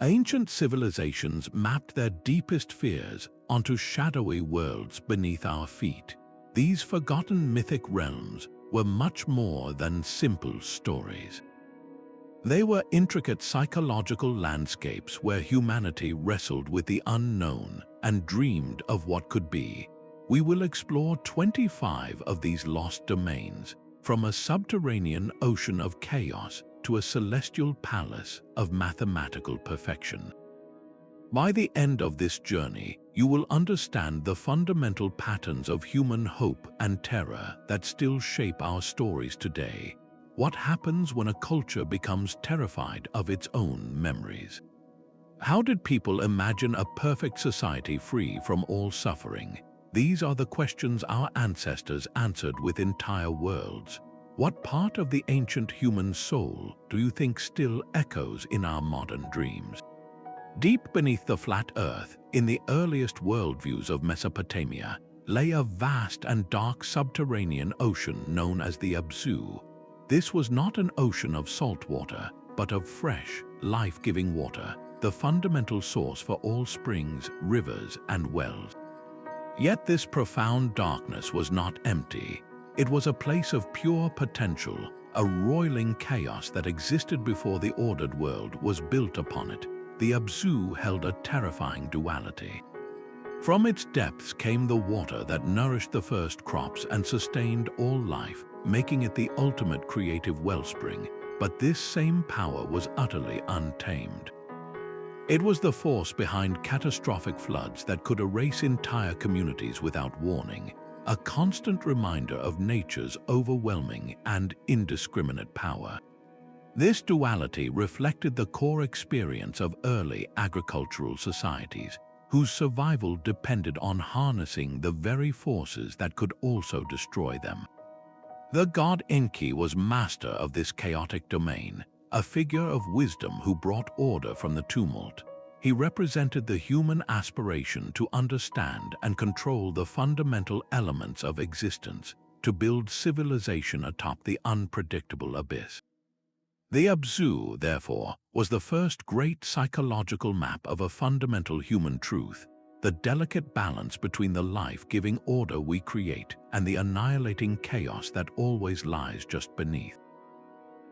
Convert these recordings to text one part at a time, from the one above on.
Ancient civilizations mapped their deepest fears onto shadowy worlds beneath our feet. These forgotten mythic realms were much more than simple stories. They were intricate psychological landscapes where humanity wrestled with the unknown and dreamed of what could be. We will explore 25 of these lost domains, from a subterranean ocean of chaos to a celestial palace of mathematical perfection. By the end of this journey, you will understand the fundamental patterns of human hope and terror that still shape our stories today. What happens when a culture becomes terrified of its own memories? How did people imagine a perfect society free from all suffering? These are the questions our ancestors answered with entire worlds. What part of the ancient human soul do you think still echoes in our modern dreams? Deep beneath the flat earth, in the earliest worldviews of Mesopotamia, lay a vast and dark subterranean ocean known as the Abzu. This was not an ocean of salt water, but of fresh, life-giving water, the fundamental source for all springs, rivers, and wells. Yet this profound darkness was not empty. It was a place of pure potential, a roiling chaos that existed before the ordered world was built upon it. The Abzu held a terrifying duality. From its depths came the water that nourished the first crops and sustained all life, making it the ultimate creative wellspring. But this same power was utterly untamed. It was the force behind catastrophic floods that could erase entire communities without warning, a constant reminder of nature's overwhelming and indiscriminate power. This duality reflected the core experience of early agricultural societies, whose survival depended on harnessing the very forces that could also destroy them. The god Enki was master of this chaotic domain, a figure of wisdom who brought order from the tumult. He represented the human aspiration to understand and control the fundamental elements of existence, to build civilization atop the unpredictable abyss. The Abzu, therefore, was the first great psychological map of a fundamental human truth, the delicate balance between the life-giving order we create and the annihilating chaos that always lies just beneath.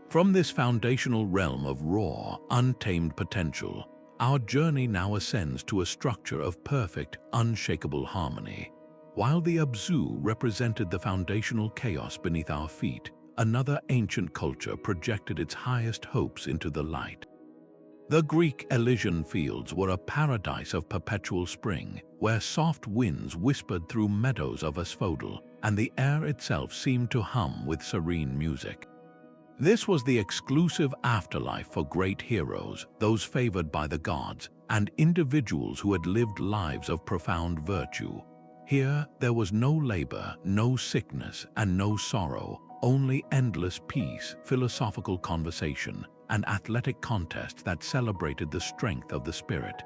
From this foundational realm of raw, untamed potential, our journey now ascends to a structure of perfect, unshakable harmony. While the Abzu represented the foundational chaos beneath our feet, another ancient culture projected its highest hopes into the light. The Greek Elysian fields were a paradise of perpetual spring, where soft winds whispered through meadows of asphodel, and the air itself seemed to hum with serene music. This was the exclusive afterlife for great heroes, those favored by the gods, and individuals who had lived lives of profound virtue. Here, there was no labor, no sickness, and no sorrow, only endless peace, philosophical conversation, and athletic contests that celebrated the strength of the spirit.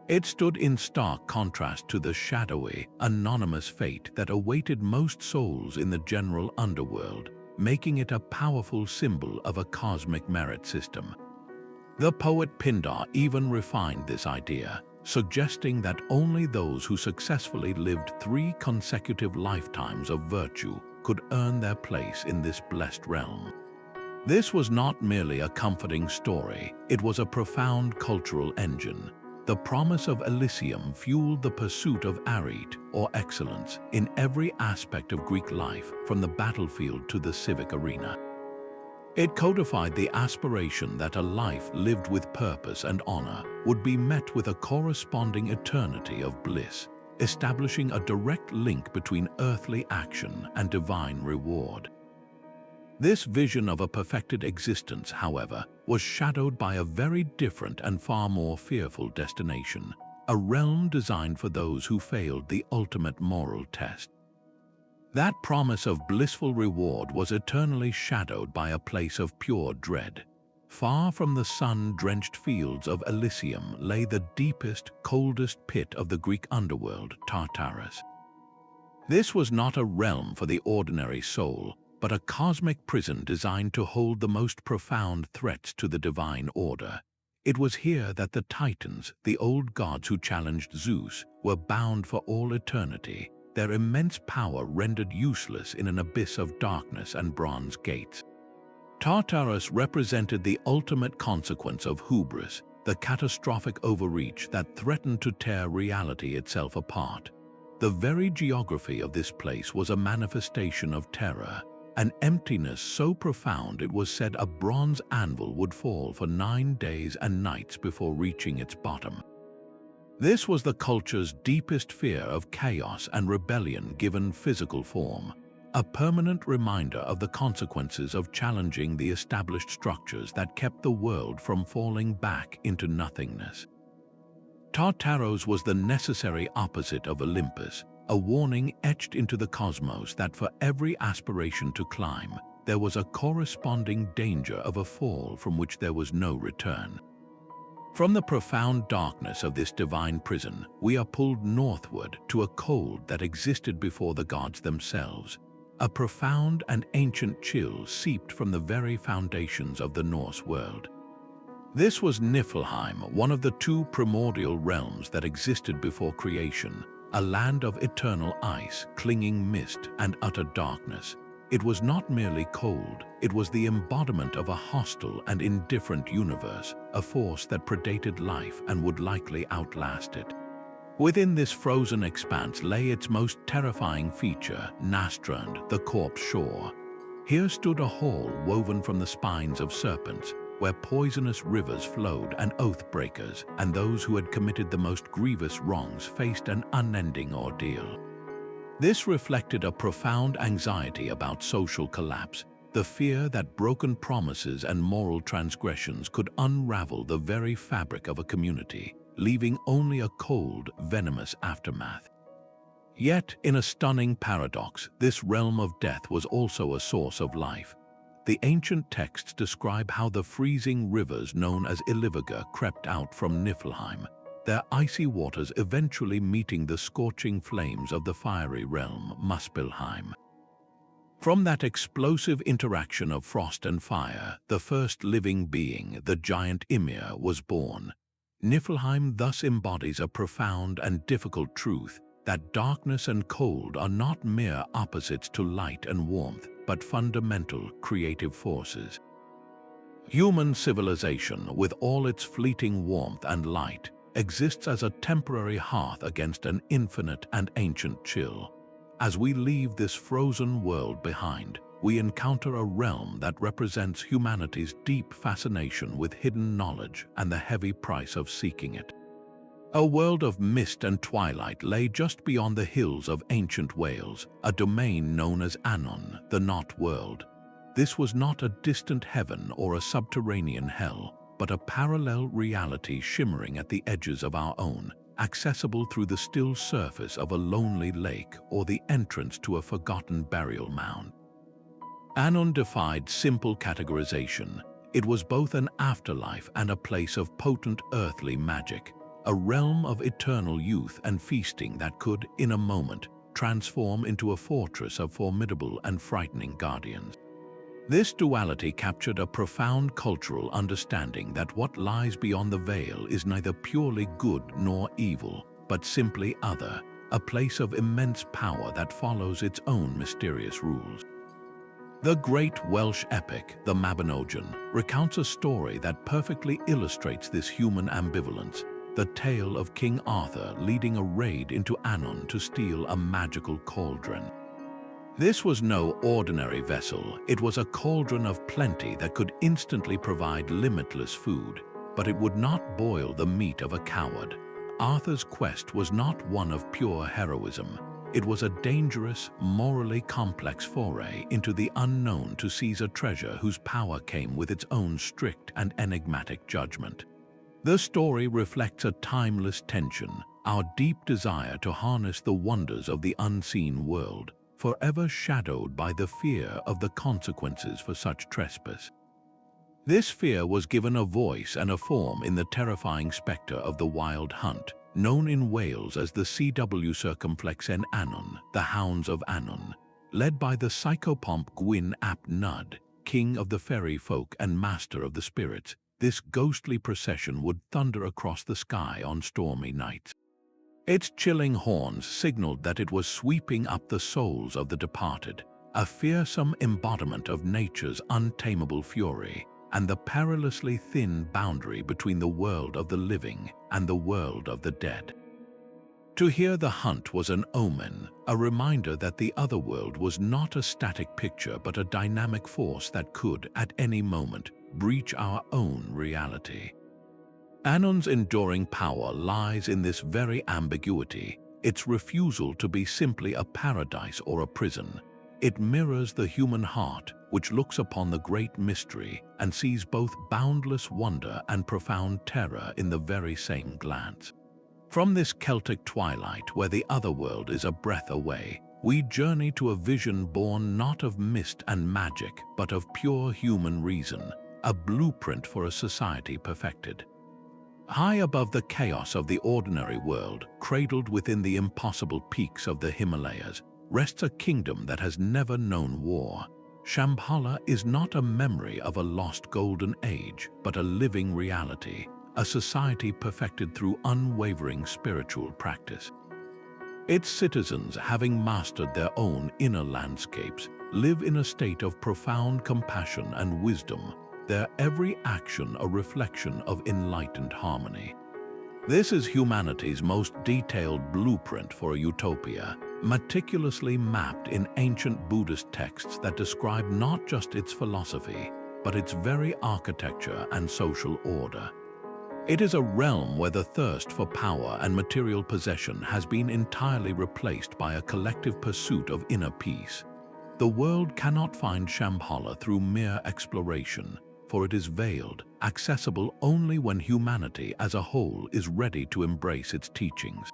It stood in stark contrast to the shadowy, anonymous fate that awaited most souls in the general underworld, making it a powerful symbol of a cosmic merit system. The poet Pindar even refined this idea, suggesting that only those who successfully lived 3 consecutive lifetimes of virtue could earn their place in this blessed realm. This was not merely a comforting story, it was a profound cultural engine. The promise of Elysium fueled the pursuit of arete, or excellence, in every aspect of Greek life, from the battlefield to the civic arena. It codified the aspiration that a life lived with purpose and honor would be met with a corresponding eternity of bliss, establishing a direct link between earthly action and divine reward. This vision of a perfected existence, however, was shadowed by a very different and far more fearful destination, a realm designed for those who failed the ultimate moral test. That promise of blissful reward was eternally shadowed by a place of pure dread. Far from the sun-drenched fields of Elysium lay the deepest, coldest pit of the Greek underworld, Tartarus. This was not a realm for the ordinary soul, but a cosmic prison designed to hold the most profound threats to the divine order. It was here that the Titans, the old gods who challenged Zeus, were bound for all eternity, their immense power rendered useless in an abyss of darkness and bronze gates. Tartarus represented the ultimate consequence of hubris, the catastrophic overreach that threatened to tear reality itself apart. The very geography of this place was a manifestation of terror, an emptiness so profound it was said a bronze anvil would fall for 9 days and nights before reaching its bottom. This was the culture's deepest fear of chaos and rebellion given physical form, a permanent reminder of the consequences of challenging the established structures that kept the world from falling back into nothingness. Tartarus was the necessary opposite of Olympus, a warning etched into the cosmos that for every aspiration to climb, there was a corresponding danger of a fall from which there was no return. From the profound darkness of this divine prison, we are pulled northward to a cold that existed before the gods themselves. A profound and ancient chill seeped from the very foundations of the Norse world. This was Niflheim, one of the 2 primordial realms that existed before creation, a land of eternal ice, clinging mist, and utter darkness. It was not merely cold, it was the embodiment of a hostile and indifferent universe, a force that predated life and would likely outlast it. Within this frozen expanse lay its most terrifying feature, Nastrand, the corpse shore. Here stood a hall woven from the spines of serpents, where poisonous rivers flowed and oath-breakers and those who had committed the most grievous wrongs faced an unending ordeal. This reflected a profound anxiety about social collapse, the fear that broken promises and moral transgressions could unravel the very fabric of a community, leaving only a cold, venomous aftermath. Yet, in a stunning paradox, this realm of death was also a source of life. The ancient texts describe how the freezing rivers known as Elysian crept out from Niflheim, their icy waters eventually meeting the scorching flames of the fiery realm Muspelheim. From that explosive interaction of frost and fire, the first living being, the giant Ymir, was born. Niflheim thus embodies a profound and difficult truth that darkness and cold are not mere opposites to light and warmth, but fundamental creative forces. Human civilization, with all its fleeting warmth and light, exists as a temporary hearth against an infinite and ancient chill. As we leave this frozen world behind, we encounter a realm that represents humanity's deep fascination with hidden knowledge and the heavy price of seeking it. A world of mist and twilight lay just beyond the hills of ancient Wales, a domain known as Annwn, the Not World. This was not a distant heaven or a subterranean hell, but a parallel reality shimmering at the edges of our own, accessible through the still surface of a lonely lake or the entrance to a forgotten burial mound. Annwn defied simple categorization. It was both an afterlife and a place of potent earthly magic, a realm of eternal youth and feasting that could, in a moment, transform into a fortress of formidable and frightening guardians. This duality captured a profound cultural understanding that what lies beyond the veil is neither purely good nor evil, but simply other, a place of immense power that follows its own mysterious rules. The great Welsh epic, the Mabinogion, recounts a story that perfectly illustrates this human ambivalence, the tale of King Arthur leading a raid into Annwn to steal a magical cauldron. This was no ordinary vessel. It was a cauldron of plenty that could instantly provide limitless food, but it would not boil the meat of a coward. Arthur's quest was not one of pure heroism. It was a dangerous, morally complex foray into the unknown to seize a treasure whose power came with its own strict and enigmatic judgment. The story reflects a timeless tension, our deep desire to harness the wonders of the unseen world, forever shadowed by the fear of the consequences for such trespass. This fear was given a voice and a form in the terrifying spectre of the Wild Hunt, known in Wales as the CW Circumflex en Annwn, the Hounds of Annwn, led by the psychopomp Gwyn ap Nudd, king of the fairy folk and master of the spirits. this ghostly procession would thunder across the sky on stormy nights. Its chilling horns signaled that it was sweeping up the souls of the departed, a fearsome embodiment of nature's untamable fury and the perilously thin boundary between the world of the living and the world of the dead. To hear the hunt was an omen, a reminder that the otherworld was not a static picture but a dynamic force that could, at any moment, breach our own reality. Annwn's enduring power lies in this very ambiguity, its refusal to be simply a paradise or a prison. It mirrors the human heart, which looks upon the great mystery and sees both boundless wonder and profound terror in the very same glance. From this Celtic twilight where the otherworld is a breath away, we journey to a vision born not of mist and magic but of pure human reason, a blueprint for a society perfected. High above the chaos of the ordinary world, cradled within the impossible peaks of the Himalayas, rests a kingdom that has never known war. Shambhala is not a memory of a lost golden age, but a living reality, a society perfected through unwavering spiritual practice. Its citizens, having mastered their own inner landscapes, live in a state of profound compassion and wisdom, their every action a reflection of enlightened harmony. This is humanity's most detailed blueprint for a utopia, meticulously mapped in ancient Buddhist texts that describe not just its philosophy, but its very architecture and social order. It is a realm where the thirst for power and material possession has been entirely replaced by a collective pursuit of inner peace. The world cannot find Shambhala through mere exploration, for it is veiled, accessible only when humanity as a whole is ready to embrace its teachings.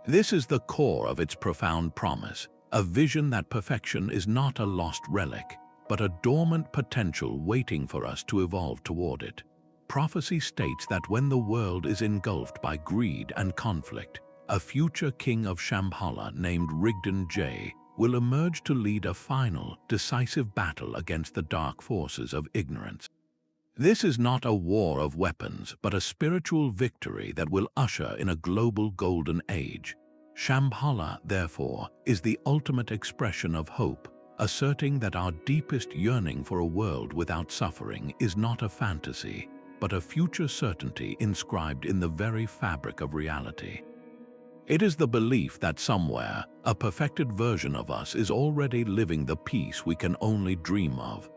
This is the core of its profound promise, a vision that perfection is not a lost relic, but a dormant potential waiting for us to evolve toward it. Prophecy states that when the world is engulfed by greed and conflict, a future king of Shambhala named Rigdon J will emerge to lead a final, decisive battle against the dark forces of ignorance. This is not a war of weapons, but a spiritual victory that will usher in a global golden age. Shambhala, therefore, is the ultimate expression of hope, asserting that our deepest yearning for a world without suffering is not a fantasy, but a future certainty inscribed in the very fabric of reality. It is the belief that somewhere, a perfected version of us is already living the peace we can only dream of.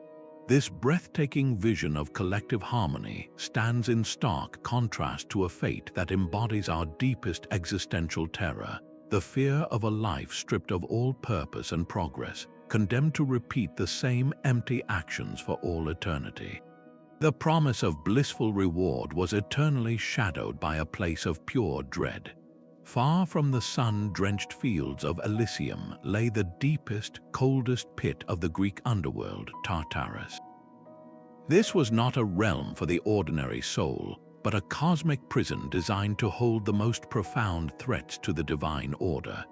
This breathtaking vision of collective harmony stands in stark contrast to a fate that embodies our deepest existential terror, the fear of a life stripped of all purpose and progress, condemned to repeat the same empty actions for all eternity. The promise of blissful reward was eternally shadowed by a place of pure dread. Far from the sun-drenched fields of Elysium lay the deepest, coldest pit of the Greek underworld, Tartarus. This was not a realm for the ordinary soul, but a cosmic prison designed to hold the most profound threats to the divine order.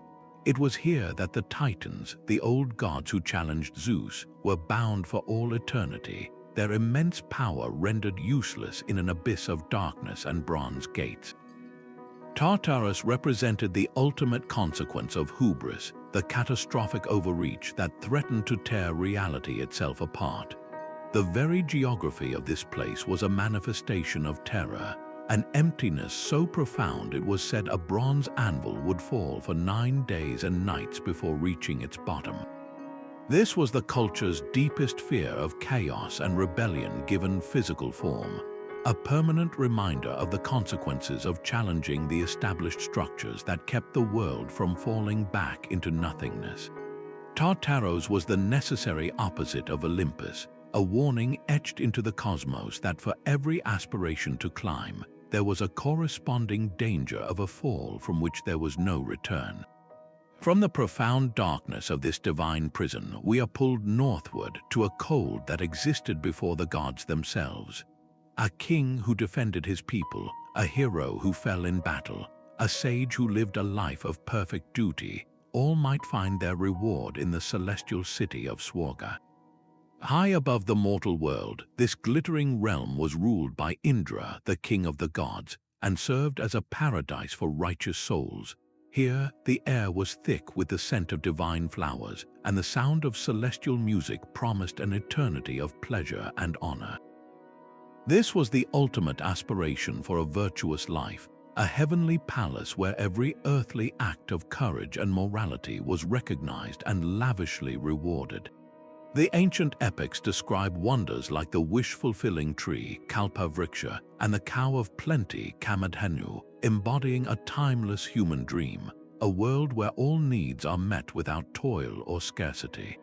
It was here that the Titans, the old gods who challenged Zeus, were bound for all eternity, their immense power rendered useless in an abyss of darkness and bronze gates. Tartarus represented the ultimate consequence of hubris, the catastrophic overreach that threatened to tear reality itself apart. The very geography of this place was a manifestation of terror, an emptiness so profound it was said a bronze anvil would fall for 9 days and nights before reaching its bottom. This was the culture's deepest fear of chaos and rebellion given physical form, a permanent reminder of the consequences of challenging the established structures that kept the world from falling back into nothingness. Tartarus was the necessary opposite of Olympus, a warning etched into the cosmos that for every aspiration to climb, there was a corresponding danger of a fall from which there was no return. From the profound darkness of this divine prison, we are pulled northward to a cold that existed before the gods themselves. A king who defended his people, a hero who fell in battle, a sage who lived a life of perfect duty, all might find their reward in the celestial city of Swarga. High above the mortal world, this glittering realm was ruled by Indra, the king of the gods, and served as a paradise for righteous souls. Here, the air was thick with the scent of divine flowers, and the sound of celestial music promised an eternity of pleasure and honor. This was the ultimate aspiration for a virtuous life, a heavenly palace where every earthly act of courage and morality was recognized and lavishly rewarded. The ancient epics describe wonders like the wish-fulfilling tree, Kalpavriksha, and the cow of plenty, Kamadhenu, embodying a timeless human dream, a world where all needs are met without toil or scarcity.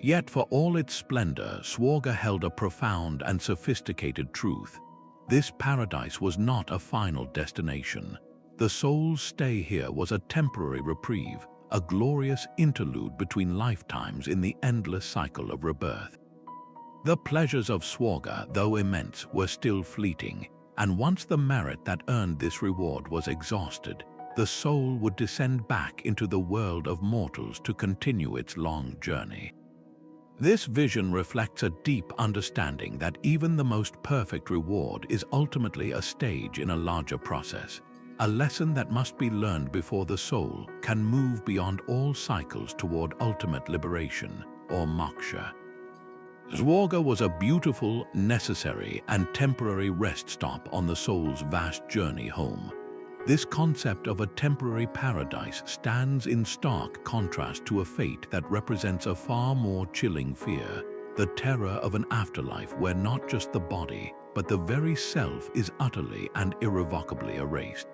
Yet for all its splendor, Swarga held a profound and sophisticated truth. This paradise was not a final destination. The soul's stay here was a temporary reprieve, a glorious interlude between lifetimes in the endless cycle of rebirth. The pleasures of Swarga, though immense, were still fleeting, and once the merit that earned this reward was exhausted, the soul would descend back into the world of mortals to continue its long journey. This vision reflects a deep understanding that even the most perfect reward is ultimately a stage in a larger process, a lesson that must be learned before the soul can move beyond all cycles toward ultimate liberation, or moksha. Swarga was a beautiful, necessary, and temporary rest stop on the soul's vast journey home. This concept of a temporary paradise stands in stark contrast to a fate that represents a far more chilling fear, the terror of an afterlife where not just the body, but the very self is utterly and irrevocably erased.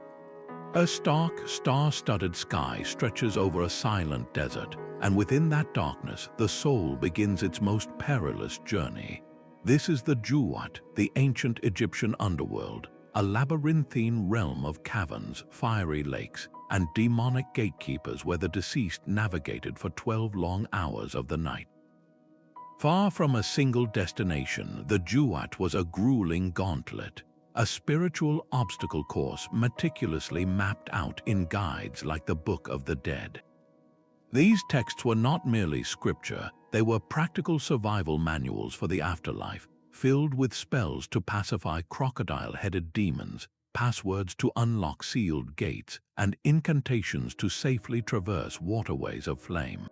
A stark, star-studded sky stretches over a silent desert, and within that darkness, the soul begins its most perilous journey. This is the Juwat, the ancient Egyptian underworld, a labyrinthine realm of caverns, fiery lakes, and demonic gatekeepers where the deceased navigated for 12 long hours of the night. Far from a single destination, the Juwat was a grueling gauntlet, a spiritual obstacle course meticulously mapped out in guides like the Book of the Dead. These texts were not merely scripture, they were practical survival manuals for the afterlife, filled with spells to pacify crocodile-headed demons, passwords to unlock sealed gates, and incantations to safely traverse waterways of flame.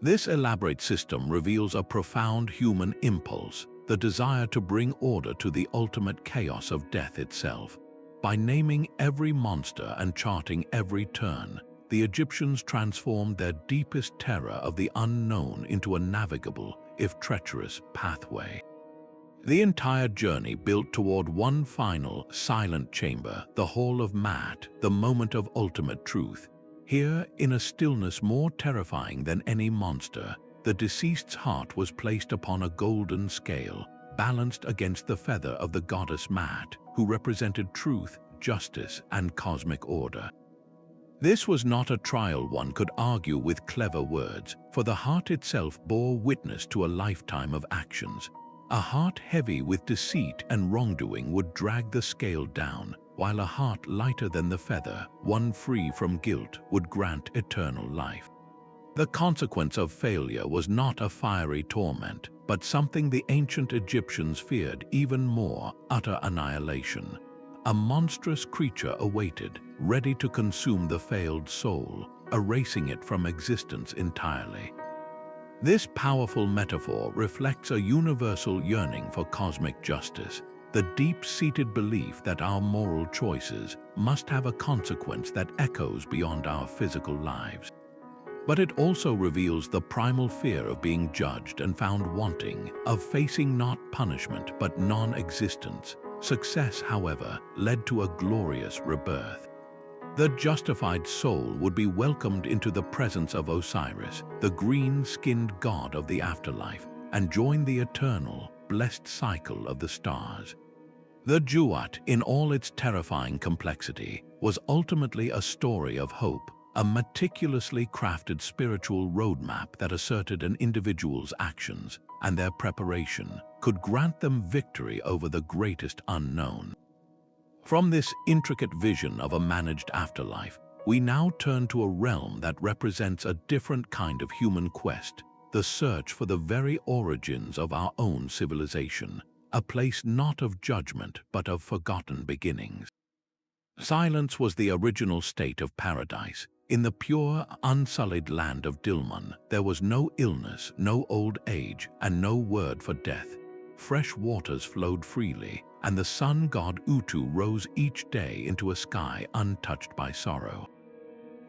This elaborate system reveals a profound human impulse, the desire to bring order to the ultimate chaos of death itself. By naming every monster and charting every turn, the Egyptians transformed their deepest terror of the unknown into a navigable, if treacherous, pathway. The entire journey built toward one final, silent chamber, the Hall of Maat, the moment of ultimate truth. Here, in a stillness more terrifying than any monster, the deceased's heart was placed upon a golden scale, balanced against the feather of the goddess Maat, who represented truth, justice, and cosmic order. This was not a trial one could argue with clever words, for the heart itself bore witness to a lifetime of actions. A heart heavy with deceit and wrongdoing would drag the scale down, while a heart lighter than the feather, one free from guilt, would grant eternal life. The consequence of failure was not a fiery torment, but something the ancient Egyptians feared even more: utter annihilation. A monstrous creature awaited, ready to consume the failed soul, erasing it from existence entirely. This powerful metaphor reflects a universal yearning for cosmic justice, the deep-seated belief that our moral choices must have a consequence that echoes beyond our physical lives. But it also reveals the primal fear of being judged and found wanting, of facing not punishment but non-existence. Success, however, led to a glorious rebirth. The justified soul would be welcomed into the presence of Osiris, the green-skinned god of the afterlife, and join the eternal, blessed cycle of the stars. The Juwat, in all its terrifying complexity, was ultimately a story of hope, a meticulously crafted spiritual roadmap that asserted an individual's actions and their preparation could grant them victory over the greatest unknown. From this intricate vision of a managed afterlife, we now turn to a realm that represents a different kind of human quest, the search for the very origins of our own civilization, a place not of judgment but of forgotten beginnings. Silence was the original state of paradise. In the pure, unsullied land of Dilmun, there was no illness, no old age, and no word for death. Fresh waters flowed freely, and the sun god Utu rose each day into a sky untouched by sorrow.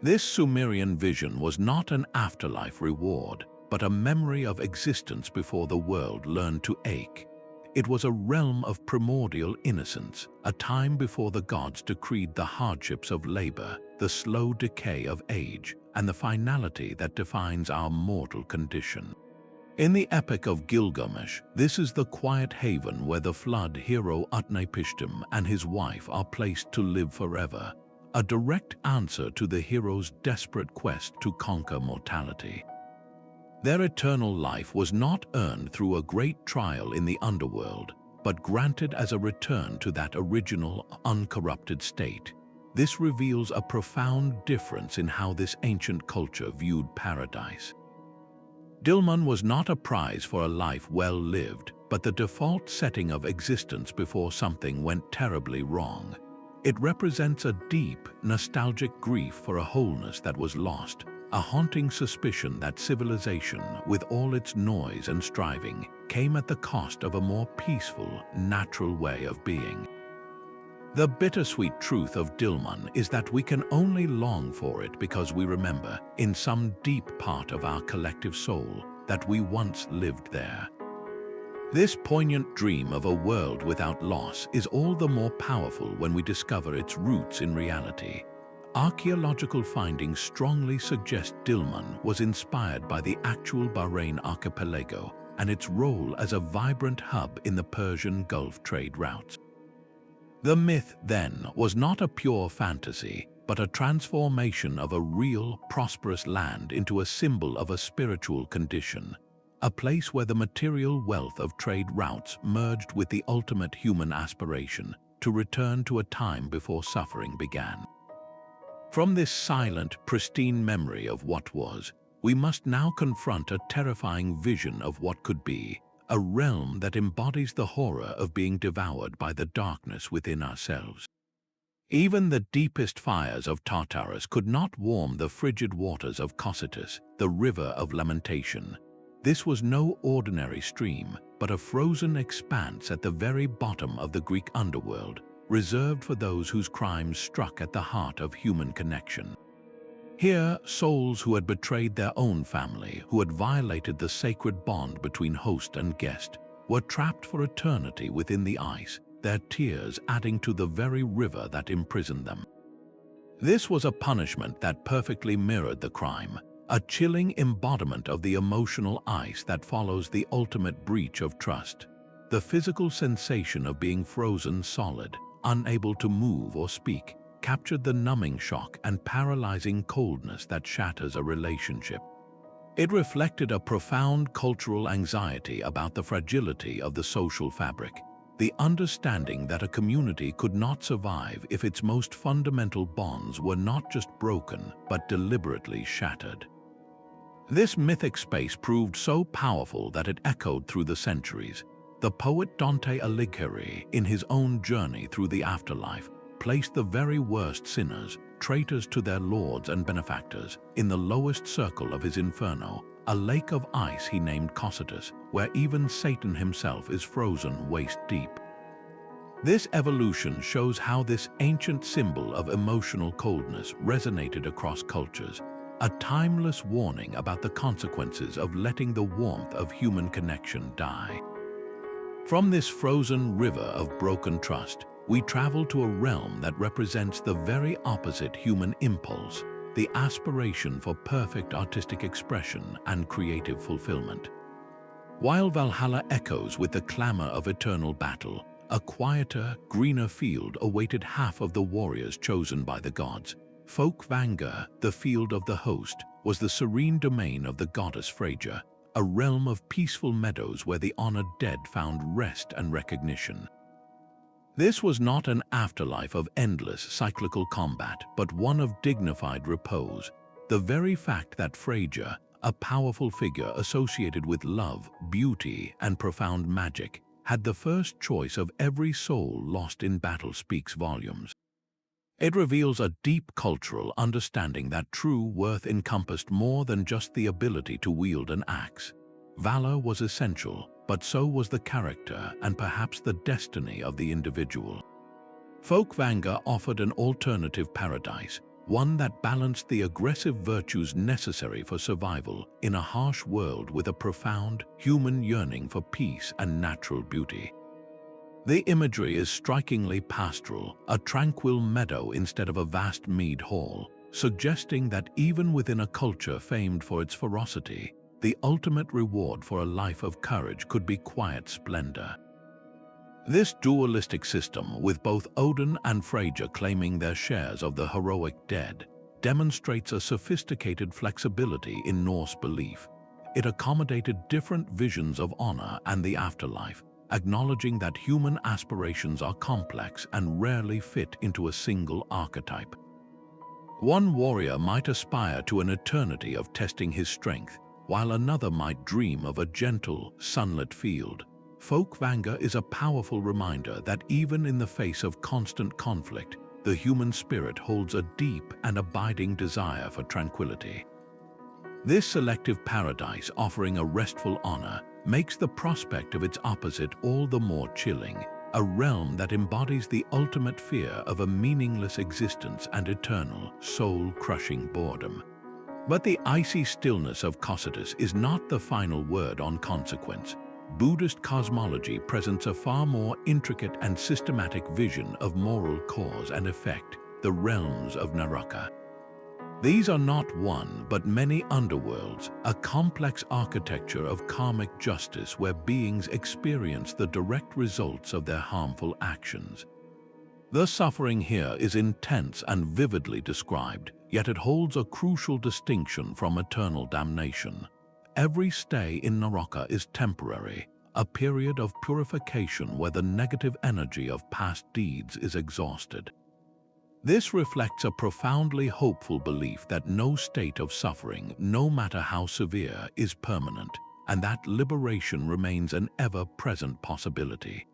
This Sumerian vision was not an afterlife reward, but a memory of existence before the world learned to ache. It was a realm of primordial innocence, a time before the gods decreed the hardships of labor, the slow decay of age, and the finality that defines our mortal condition. In the Epic of Gilgamesh, this is the quiet haven where the flood hero Utnapishtim and his wife are placed to live forever, a direct answer to the hero's desperate quest to conquer mortality. Their eternal life was not earned through a great trial in the underworld, but granted as a return to that original, uncorrupted state. This reveals a profound difference in how this ancient culture viewed paradise. Dilmun was not a prize for a life well lived, but the default setting of existence before something went terribly wrong. It represents a deep, nostalgic grief for a wholeness that was lost, a haunting suspicion that civilization, with all its noise and striving, came at the cost of a more peaceful, natural way of being. The bittersweet truth of Dilmun is that we can only long for it because we remember, in some deep part of our collective soul, that we once lived there. This poignant dream of a world without loss is all the more powerful when we discover its roots in reality. Archaeological findings strongly suggest Dilmun was inspired by the actual Bahrain archipelago and its role as a vibrant hub in the Persian Gulf trade routes. The myth, then, was not a pure fantasy, but a transformation of a real, prosperous land into a symbol of a spiritual condition, a place where the material wealth of trade routes merged with the ultimate human aspiration to return to a time before suffering began. From this silent, pristine memory of what was, we must now confront a terrifying vision of what could be, a realm that embodies the horror of being devoured by the darkness within ourselves. Even the deepest fires of Tartarus could not warm the frigid waters of Cocytus, the river of lamentation. This was no ordinary stream, but a frozen expanse at the very bottom of the Greek underworld, reserved for those whose crimes struck at the heart of human connection. Here, souls who had betrayed their own family, who had violated the sacred bond between host and guest, were trapped for eternity within the ice, their tears adding to the very river that imprisoned them. This was a punishment that perfectly mirrored the crime, a chilling embodiment of the emotional ice that follows the ultimate breach of trust. The physical sensation of being frozen solid, unable to move or speak, captured the numbing shock and paralyzing coldness that shatters a relationship. It reflected a profound cultural anxiety about the fragility of the social fabric, the understanding that a community could not survive if its most fundamental bonds were not just broken but deliberately shattered. This mythic space proved so powerful that it echoed through the centuries. The poet Dante Alighieri, in his own journey through the afterlife, placed the very worst sinners, traitors to their lords and benefactors, in the lowest circle of his inferno, a lake of ice he named Cocytus, where even Satan himself is frozen waist-deep. This evolution shows how this ancient symbol of emotional coldness resonated across cultures, a timeless warning about the consequences of letting the warmth of human connection die. From this frozen river of broken trust, we travel to a realm that represents the very opposite human impulse, the aspiration for perfect artistic expression and creative fulfillment. While Valhalla echoes with the clamor of eternal battle, a quieter, greener field awaited half of the warriors chosen by the gods. Folkvangr, the field of the host, was the serene domain of the goddess Freyja, a realm of peaceful meadows where the honored dead found rest and recognition. This was not an afterlife of endless cyclical combat, but one of dignified repose. The very fact that Freyja, a powerful figure associated with love, beauty, and profound magic, had the first choice of every soul lost in battle speaks volumes. It reveals a deep cultural understanding that true worth encompassed more than just the ability to wield an axe. Valor was essential, but so was the character and perhaps the destiny of the individual. Folkvanga offered an alternative paradise, one that balanced the aggressive virtues necessary for survival in a harsh world with a profound human yearning for peace and natural beauty. The imagery is strikingly pastoral, a tranquil meadow instead of a vast mead hall, suggesting that even within a culture famed for its ferocity, the ultimate reward for a life of courage could be quiet splendor. This dualistic system, with both Odin and Freyja claiming their shares of the heroic dead, demonstrates a sophisticated flexibility in Norse belief. It accommodated different visions of honor and the afterlife, acknowledging that human aspirations are complex and rarely fit into a single archetype. One warrior might aspire to an eternity of testing his strength, while another might dream of a gentle, sunlit field. Folkvanga is a powerful reminder that even in the face of constant conflict, the human spirit holds a deep and abiding desire for tranquility. This selective paradise, offering a restful honor, makes the prospect of its opposite all the more chilling, a realm that embodies the ultimate fear of a meaningless existence and eternal, soul-crushing boredom. But the icy stillness of Cocytus is not the final word on consequence. Buddhist cosmology presents a far more intricate and systematic vision of moral cause and effect, the realms of Naraka. These are not one, but many underworlds, a complex architecture of karmic justice where beings experience the direct results of their harmful actions. The suffering here is intense and vividly described, yet it holds a crucial distinction from eternal damnation. Every stay in Naraka is temporary, a period of purification where the negative energy of past deeds is exhausted. This reflects a profoundly hopeful belief that no state of suffering, no matter how severe, is permanent, and that liberation remains an ever-present possibility.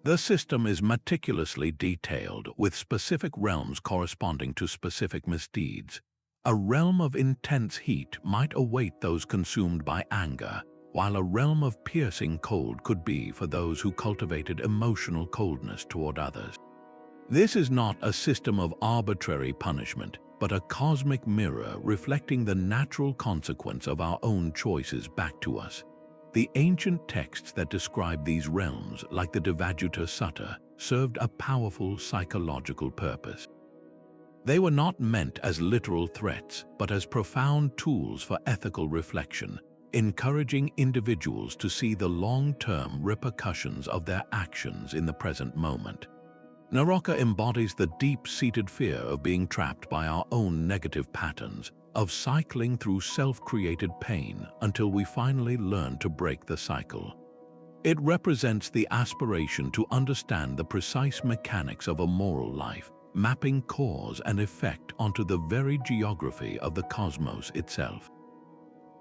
The system is meticulously detailed, with specific realms corresponding to specific misdeeds. A realm of intense heat might await those consumed by anger, while a realm of piercing cold could be for those who cultivated emotional coldness toward others. This is not a system of arbitrary punishment, but a cosmic mirror reflecting the natural consequence of our own choices back to us. The ancient texts that describe these realms, like the Devajjuta Sutta, served a powerful psychological purpose. They were not meant as literal threats, but as profound tools for ethical reflection, encouraging individuals to see the long-term repercussions of their actions in the present moment. Naraka embodies the deep-seated fear of being trapped by our own negative patterns, of cycling through self-created pain until we finally learn to break the cycle. It represents the aspiration to understand the precise mechanics of a moral life, mapping cause and effect onto the very geography of the cosmos itself.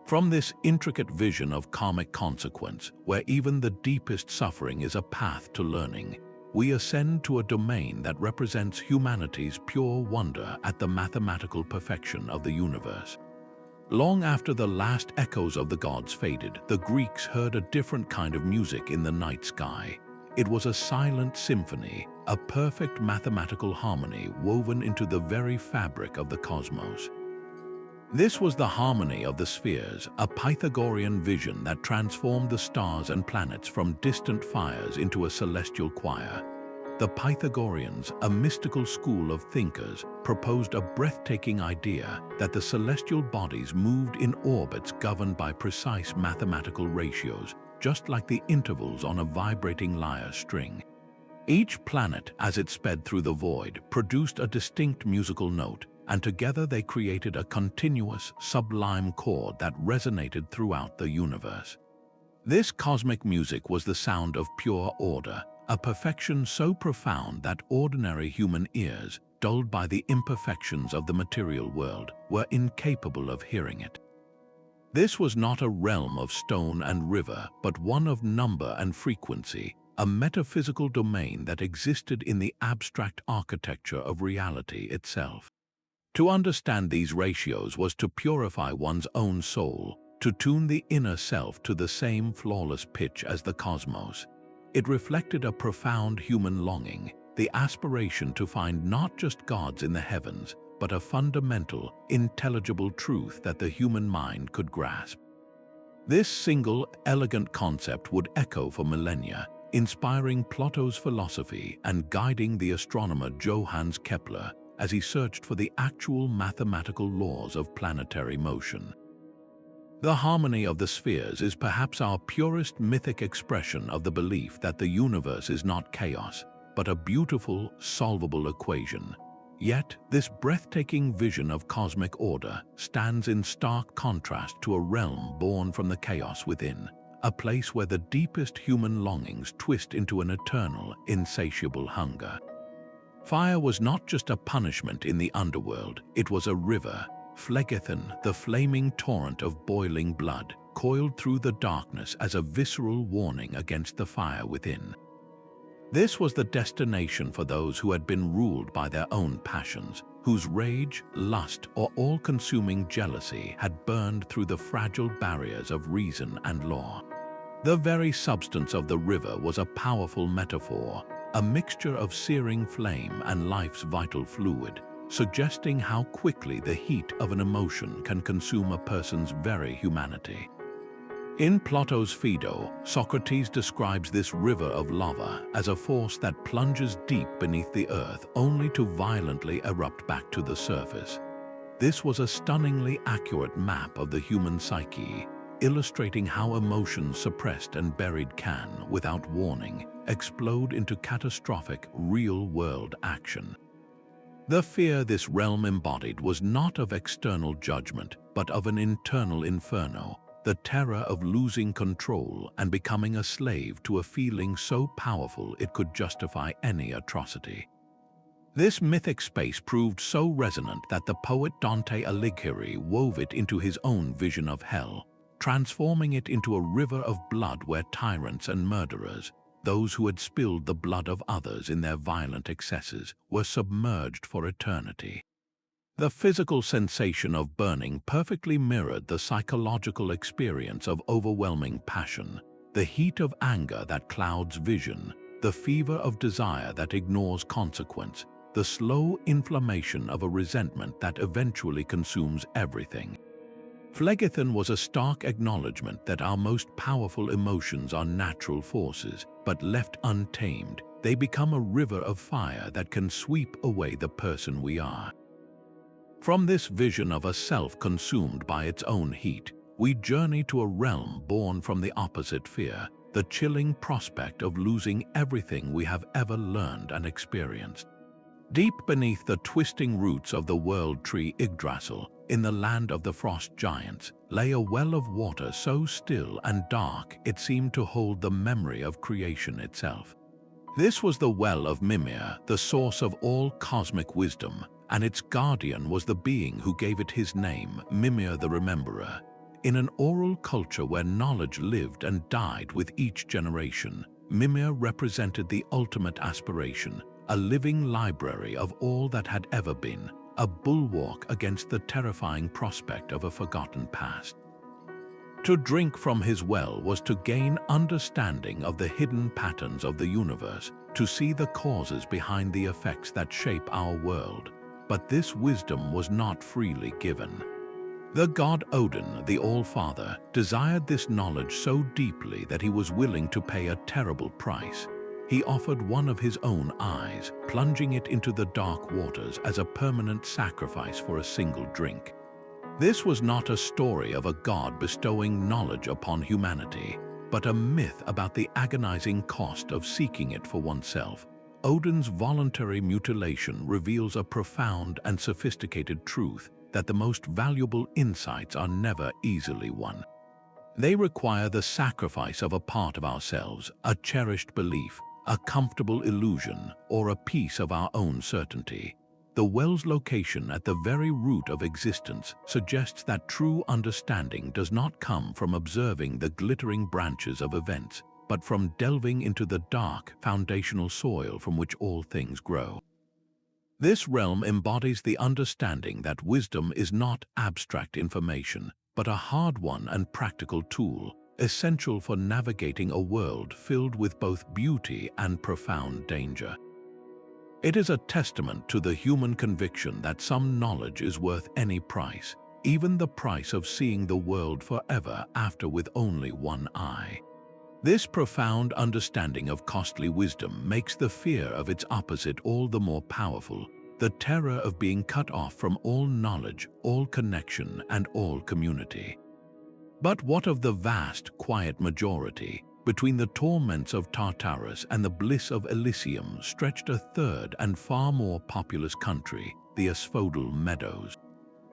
From this intricate vision of karmic consequence, where even the deepest suffering is a path to learning, we ascend to a domain that represents humanity's pure wonder at the mathematical perfection of the universe. Long after the last echoes of the gods faded, the Greeks heard a different kind of music in the night sky. It was a silent symphony, a perfect mathematical harmony woven into the very fabric of the cosmos. This was the harmony of the spheres, a Pythagorean vision that transformed the stars and planets from distant fires into a celestial choir. The Pythagoreans, a mystical school of thinkers, proposed a breathtaking idea that the celestial bodies moved in orbits governed by precise mathematical ratios, just like the intervals on a vibrating lyre string. Each planet, as it sped through the void, produced a distinct musical note, and together they created a continuous, sublime chord that resonated throughout the universe. This cosmic music was the sound of pure order, a perfection so profound that ordinary human ears, dulled by the imperfections of the material world, were incapable of hearing it. This was not a realm of stone and river, but one of number and frequency, a metaphysical domain that existed in the abstract architecture of reality itself. To understand these ratios was to purify one's own soul, to tune the inner self to the same flawless pitch as the cosmos. It reflected a profound human longing, the aspiration to find not just gods in the heavens, but a fundamental, intelligible truth that the human mind could grasp. This single, elegant concept would echo for millennia, inspiring Plato's philosophy and guiding the astronomer Johannes Kepler as he searched for the actual mathematical laws of planetary motion. The harmony of the spheres is perhaps our purest mythic expression of the belief that the universe is not chaos, but a beautiful, solvable equation. Yet, this breathtaking vision of cosmic order stands in stark contrast to a realm born from the chaos within, a place where the deepest human longings twist into an eternal, insatiable hunger. Fire was not just a punishment in the underworld, it was a river, Phlegethon, the flaming torrent of boiling blood, coiled through the darkness as a visceral warning against the fire within. This was the destination for those who had been ruled by their own passions, whose rage, lust, or all-consuming jealousy had burned through the fragile barriers of reason and law. The very substance of the river was a powerful metaphor, a mixture of searing flame and life's vital fluid, suggesting how quickly the heat of an emotion can consume a person's very humanity. In Plato's Phaedo, Socrates describes this river of lava as a force that plunges deep beneath the earth only to violently erupt back to the surface. This was a stunningly accurate map of the human psyche, illustrating how emotions suppressed and buried can, without warning, explode into catastrophic, real-world action. The fear this realm embodied was not of external judgment, but of an internal inferno, the terror of losing control and becoming a slave to a feeling so powerful it could justify any atrocity. This mythic space proved so resonant that the poet Dante Alighieri wove it into his own vision of hell, transforming it into a river of blood where tyrants and murderers, those who had spilled the blood of others in their violent excesses, were submerged for eternity. The physical sensation of burning perfectly mirrored the psychological experience of overwhelming passion, the heat of anger that clouds vision, the fever of desire that ignores consequence, the slow inflammation of a resentment that eventually consumes everything. Phlegethon was a stark acknowledgement that our most powerful emotions are natural forces, but left untamed, they become a river of fire that can sweep away the person we are. From this vision of a self consumed by its own heat, we journey to a realm born from the opposite fear, the chilling prospect of losing everything we have ever learned and experienced. Deep beneath the twisting roots of the world tree Yggdrasil, in the land of the frost giants, lay a well of water so still and dark it seemed to hold the memory of creation itself. This was the well of Mimir, the source of all cosmic wisdom, and its guardian was the being who gave it his name, Mimir the Rememberer. In an oral culture where knowledge lived and died with each generation, Mimir represented the ultimate aspiration, a living library of all that had ever been, a bulwark against the terrifying prospect of a forgotten past. To drink from his well was to gain understanding of the hidden patterns of the universe, to see the causes behind the effects that shape our world. But this wisdom was not freely given. The god Odin, the All-Father, desired this knowledge so deeply that he was willing to pay a terrible price. He offered one of his own eyes, plunging it into the dark waters as a permanent sacrifice for a single drink. This was not a story of a god bestowing knowledge upon humanity, but a myth about the agonizing cost of seeking it for oneself. Odin's voluntary mutilation reveals a profound and sophisticated truth that the most valuable insights are never easily won. They require the sacrifice of a part of ourselves, a cherished belief, a comfortable illusion, or a piece of our own certainty. The well's location at the very root of existence suggests that true understanding does not come from observing the glittering branches of events, but from delving into the dark, foundational soil from which all things grow. This realm embodies the understanding that wisdom is not abstract information, but a hard-won and practical tool, essential for navigating a world filled with both beauty and profound danger. It is a testament to the human conviction that some knowledge is worth any price, even the price of seeing the world forever after with only one eye. This profound understanding of costly wisdom makes the fear of its opposite all the more powerful, the terror of being cut off from all knowledge, all connection, and all community. But what of the vast, quiet majority? Between the torments of Tartarus and the bliss of Elysium stretched a third and far more populous country, the asphodel Meadows.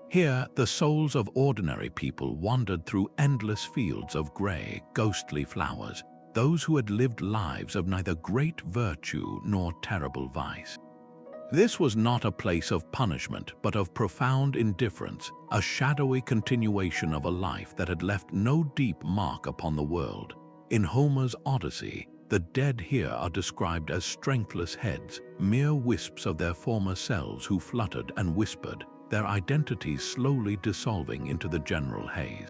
Here, the souls of ordinary people wandered through endless fields of grey, ghostly flowers, those who had lived lives of neither great virtue nor terrible vice. This was not a place of punishment, but of profound indifference, a shadowy continuation of a life that had left no deep mark upon the world. In Homer's Odyssey, the dead here are described as strengthless heads, mere wisps of their former selves who fluttered and whispered, their identities slowly dissolving into the general haze.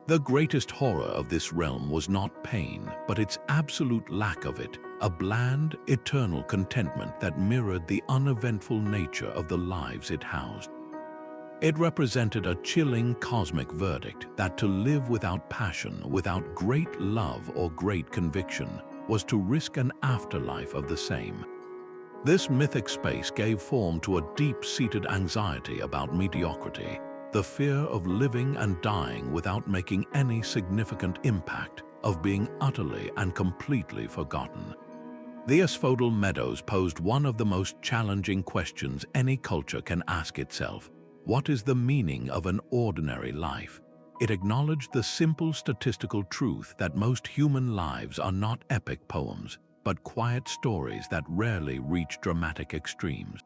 The greatest horror of this realm was not pain, but its absolute lack of it, a bland, eternal contentment that mirrored the uneventful nature of the lives it housed. It represented a chilling cosmic verdict that to live without passion, without great love or great conviction, was to risk an afterlife of the same. This mythic space gave form to a deep-seated anxiety about mediocrity, the fear of living and dying without making any significant impact, of being utterly and completely forgotten. The asphodel Meadows posed one of the most challenging questions any culture can ask itself. What is the meaning of an ordinary life? It acknowledged the simple statistical truth that most human lives are not epic poems, but quiet stories that rarely reach dramatic extremes.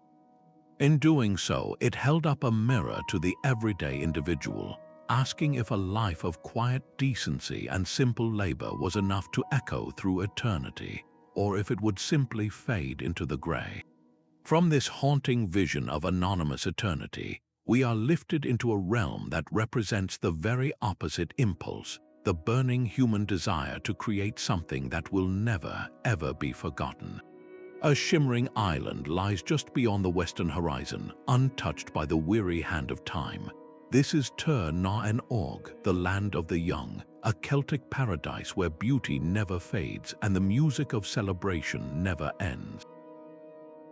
In doing so, it held up a mirror to the everyday individual, asking if a life of quiet decency and simple labor was enough to echo through eternity, or if it would simply fade into the gray. From this haunting vision of anonymous eternity, we are lifted into a realm that represents the very opposite impulse, the burning human desire to create something that will never, ever be forgotten. A shimmering island lies just beyond the western horizon, untouched by the weary hand of time. This is Tir-na-en-og, the land of the young, a Celtic paradise where beauty never fades and the music of celebration never ends.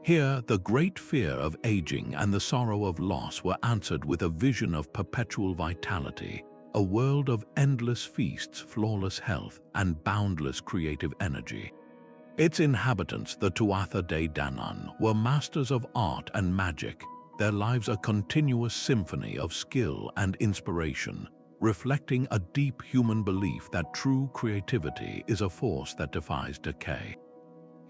Here, the great fear of aging and the sorrow of loss were answered with a vision of perpetual vitality, a world of endless feasts, flawless health, and boundless creative energy. Its inhabitants, the Tuatha De Danann, were masters of art and magic, their lives a continuous symphony of skill and inspiration, reflecting a deep human belief that true creativity is a force that defies decay.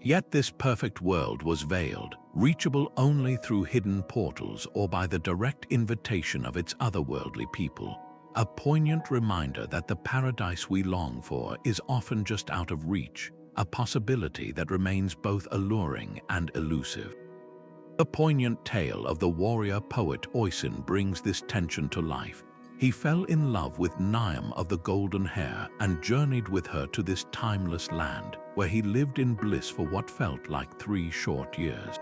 Yet this perfect world was veiled, reachable only through hidden portals or by the direct invitation of its otherworldly people, a poignant reminder that the paradise we long for is often just out of reach, a possibility that remains both alluring and elusive. The poignant tale of the warrior poet Oisin brings this tension to life. He fell in love with Niamh of the golden hair and journeyed with her to this timeless land, where he lived in bliss for what felt like 3 short years.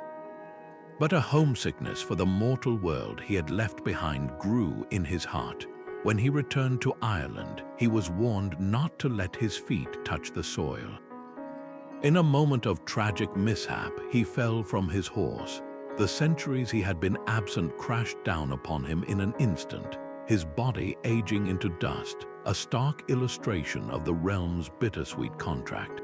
But a homesickness for the mortal world he had left behind grew in his heart. When he returned to Ireland, he was warned not to let his feet touch the soil. In a moment of tragic mishap, he fell from his horse. The centuries he had been absent crashed down upon him in an instant, his body aging into dust, a stark illustration of the realm's bittersweet contract.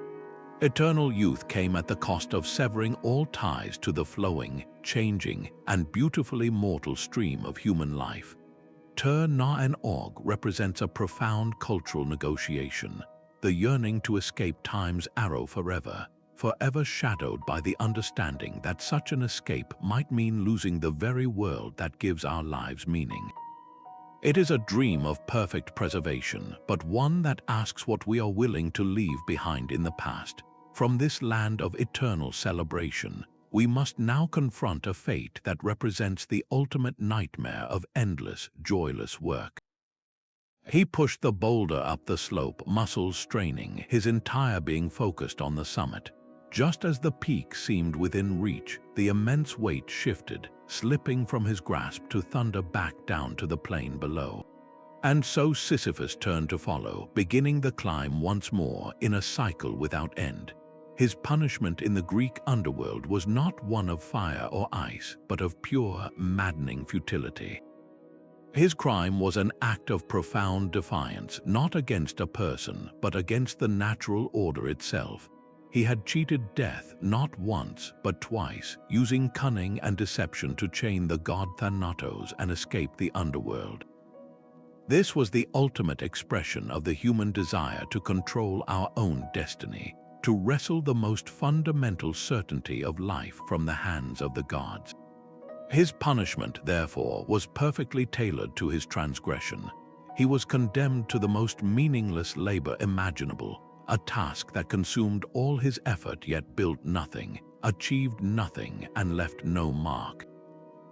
Eternal youth came at the cost of severing all ties to the flowing, changing, and beautifully mortal stream of human life. Tir-na-en-og represents a profound cultural negotiation, the yearning to escape time's arrow forever, forever shadowed by the understanding that such an escape might mean losing the very world that gives our lives meaning. It is a dream of perfect preservation, but one that asks what we are willing to leave behind in the past. From this land of eternal celebration, we must now confront a fate that represents the ultimate nightmare of endless, joyless work. He pushed the boulder up the slope, muscles straining, his entire being focused on the summit. Just as the peak seemed within reach, the immense weight shifted, slipping from his grasp to thunder back down to the plain below. And so Sisyphus turned to follow, beginning the climb once more in a cycle without end. His punishment in the Greek underworld was not one of fire or ice, but of pure, maddening futility. His crime was an act of profound defiance, not against a person, but against the natural order itself. He had cheated death not once, but twice, using cunning and deception to chain the god Thanatos and escape the underworld. This was the ultimate expression of the human desire to control our own destiny, to wrestle the most fundamental certainty of life from the hands of the gods. His punishment, therefore, was perfectly tailored to his transgression. He was condemned to the most meaningless labor imaginable, a task that consumed all his effort yet built nothing, achieved nothing, and left no mark.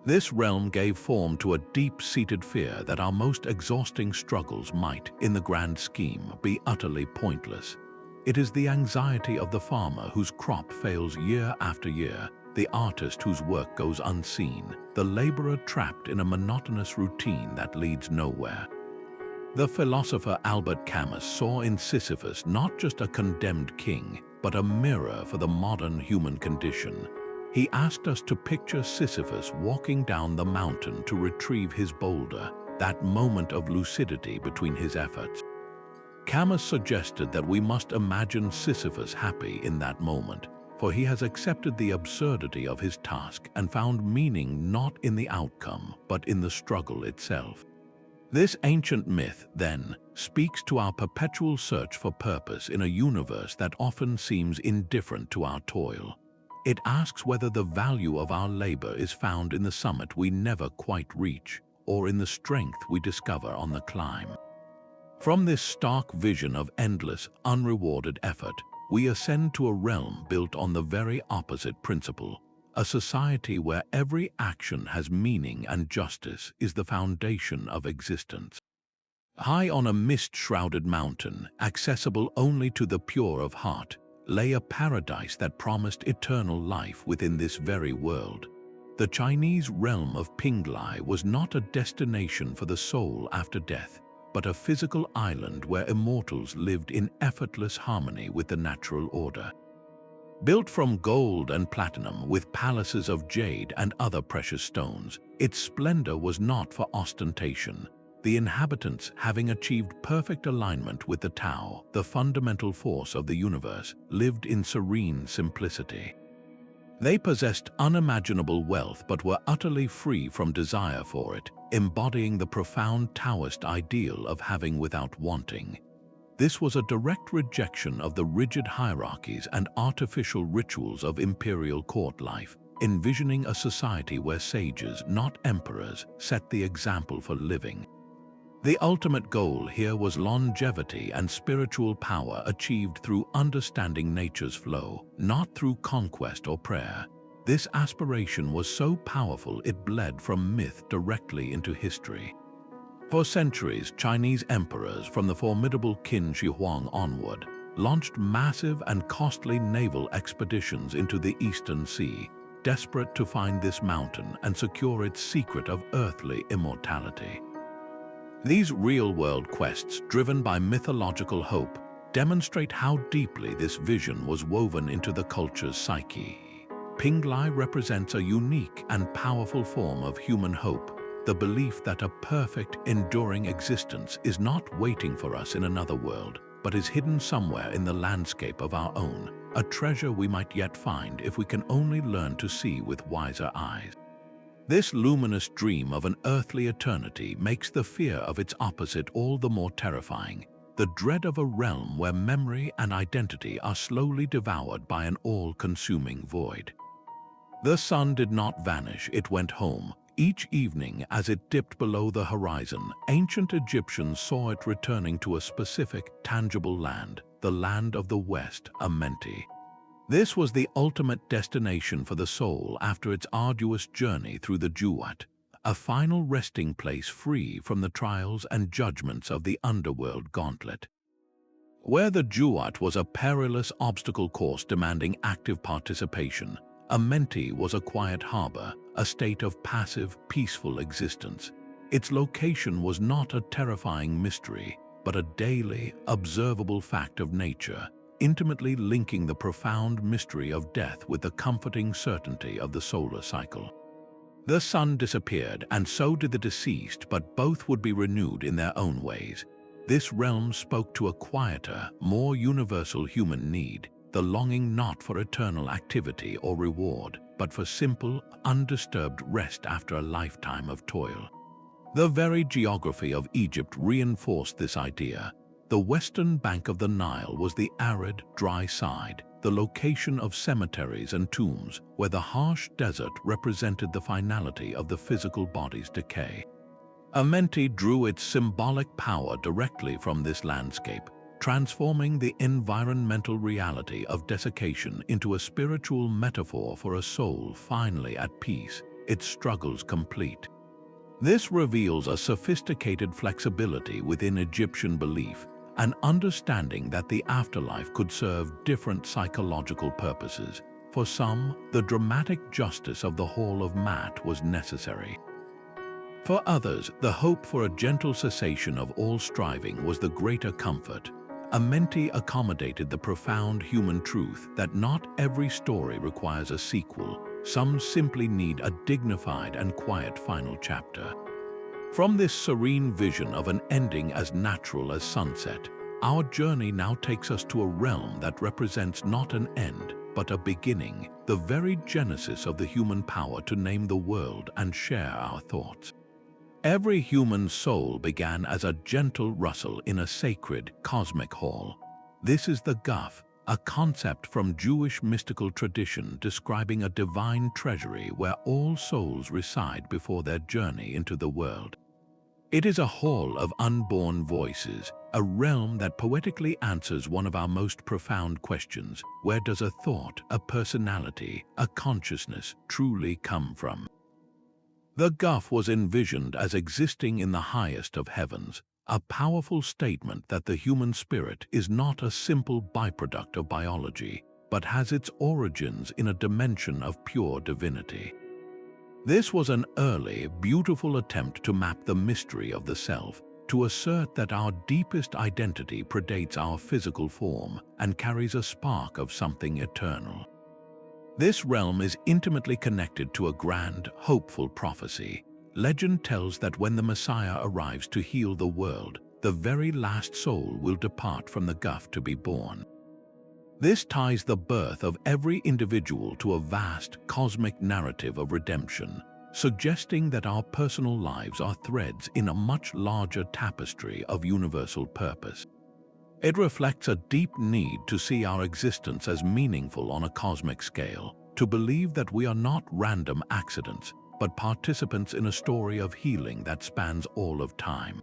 This realm gave form to a deep-seated fear that our most exhausting struggles might, in the grand scheme, be utterly pointless. It is the anxiety of the farmer whose crop fails year after year, the artist whose work goes unseen, the laborer trapped in a monotonous routine that leads nowhere. The philosopher Albert Camus saw in Sisyphus not just a condemned king, but a mirror for the modern human condition. He asked us to picture Sisyphus walking down the mountain to retrieve his boulder, that moment of lucidity between his efforts. Camus suggested that we must imagine Sisyphus happy in that moment, for he has accepted the absurdity of his task and found meaning not in the outcome, but in the struggle itself. This ancient myth, then, speaks to our perpetual search for purpose in a universe that often seems indifferent to our toil. It asks whether the value of our labor is found in the summit we never quite reach, or in the strength we discover on the climb. From this stark vision of endless, unrewarded effort, we ascend to a realm built on the very opposite principle. A society where every action has meaning and justice is the foundation of existence. High on a mist-shrouded mountain, accessible only to the pure of heart, lay a paradise that promised eternal life within this very world. The Chinese realm of Pinglai was not a destination for the soul after death, but a physical island where immortals lived in effortless harmony with the natural order. Built from gold and platinum with palaces of jade and other precious stones, its splendor was not for ostentation. The inhabitants, having achieved perfect alignment with the Tao, the fundamental force of the universe, lived in serene simplicity. They possessed unimaginable wealth but were utterly free from desire for it, embodying the profound Taoist ideal of having without wanting. This was a direct rejection of the rigid hierarchies and artificial rituals of imperial court life, envisioning a society where sages, not emperors, set the example for living. The ultimate goal here was longevity and spiritual power achieved through understanding nature's flow, not through conquest or prayer. This aspiration was so powerful it bled from myth directly into history. For centuries, Chinese emperors, from the formidable Qin Shi Huang onward, launched massive and costly naval expeditions into the Eastern Sea, desperate to find this mountain and secure its secret of earthly immortality. These real-world quests, driven by mythological hope, demonstrate how deeply this vision was woven into the culture's psyche. Pinglai represents a unique and powerful form of human hope, the belief that a perfect, enduring existence is not waiting for us in another world, but is hidden somewhere in the landscape of our own, a treasure we might yet find if we can only learn to see with wiser eyes. This luminous dream of an earthly eternity makes the fear of its opposite all the more terrifying, the dread of a realm where memory and identity are slowly devoured by an all-consuming void. The sun did not vanish, it went home. Each evening, as it dipped below the horizon, ancient Egyptians saw it returning to a specific, tangible land, the land of the West, Amenti. This was the ultimate destination for the soul after its arduous journey through the Duat, a final resting place free from the trials and judgments of the Underworld gauntlet. Where the Duat was a perilous obstacle course demanding active participation, Amenti was a quiet harbor, a state of passive, peaceful existence. Its location was not a terrifying mystery, but a daily, observable fact of nature, intimately linking the profound mystery of death with the comforting certainty of the solar cycle. The sun disappeared, and so did the deceased, but both would be renewed in their own ways. This realm spoke to a quieter, more universal human need, the longing not for eternal activity or reward, but for simple, undisturbed rest after a lifetime of toil. The very geography of Egypt reinforced this idea. The western bank of the Nile was the arid, dry side, the location of cemeteries and tombs, where the harsh desert represented the finality of the physical body's decay. Amenti drew its symbolic power directly from this landscape, transforming the environmental reality of desiccation into a spiritual metaphor for a soul finally at peace, its struggles complete. This reveals a sophisticated flexibility within Egyptian belief, an understanding that the afterlife could serve different psychological purposes. For some, the dramatic justice of the Hall of Mat was necessary. For others, the hope for a gentle cessation of all striving was the greater comfort. Amenti accommodated the profound human truth that not every story requires a sequel. Some simply need a dignified and quiet final chapter. From this serene vision of an ending as natural as sunset, our journey now takes us to a realm that represents not an end, but a beginning, the very genesis of the human power to name the world and share our thoughts. Every human soul began as a gentle rustle in a sacred, cosmic hall. This is the Guf, a concept from Jewish mystical tradition describing a divine treasury where all souls reside before their journey into the world. It is a hall of unborn voices, a realm that poetically answers one of our most profound questions: where does a thought, a personality, a consciousness truly come from? The Guf was envisioned as existing in the highest of heavens, a powerful statement that the human spirit is not a simple byproduct of biology, but has its origins in a dimension of pure divinity. This was an early, beautiful attempt to map the mystery of the self, to assert that our deepest identity predates our physical form and carries a spark of something eternal. This realm is intimately connected to a grand, hopeful prophecy. Legend tells that when the Messiah arrives to heal the world, the very last soul will depart from the Guf to be born. This ties the birth of every individual to a vast, cosmic narrative of redemption, suggesting that our personal lives are threads in a much larger tapestry of universal purpose. It reflects a deep need to see our existence as meaningful on a cosmic scale, to believe that we are not random accidents, but participants in a story of healing that spans all of time.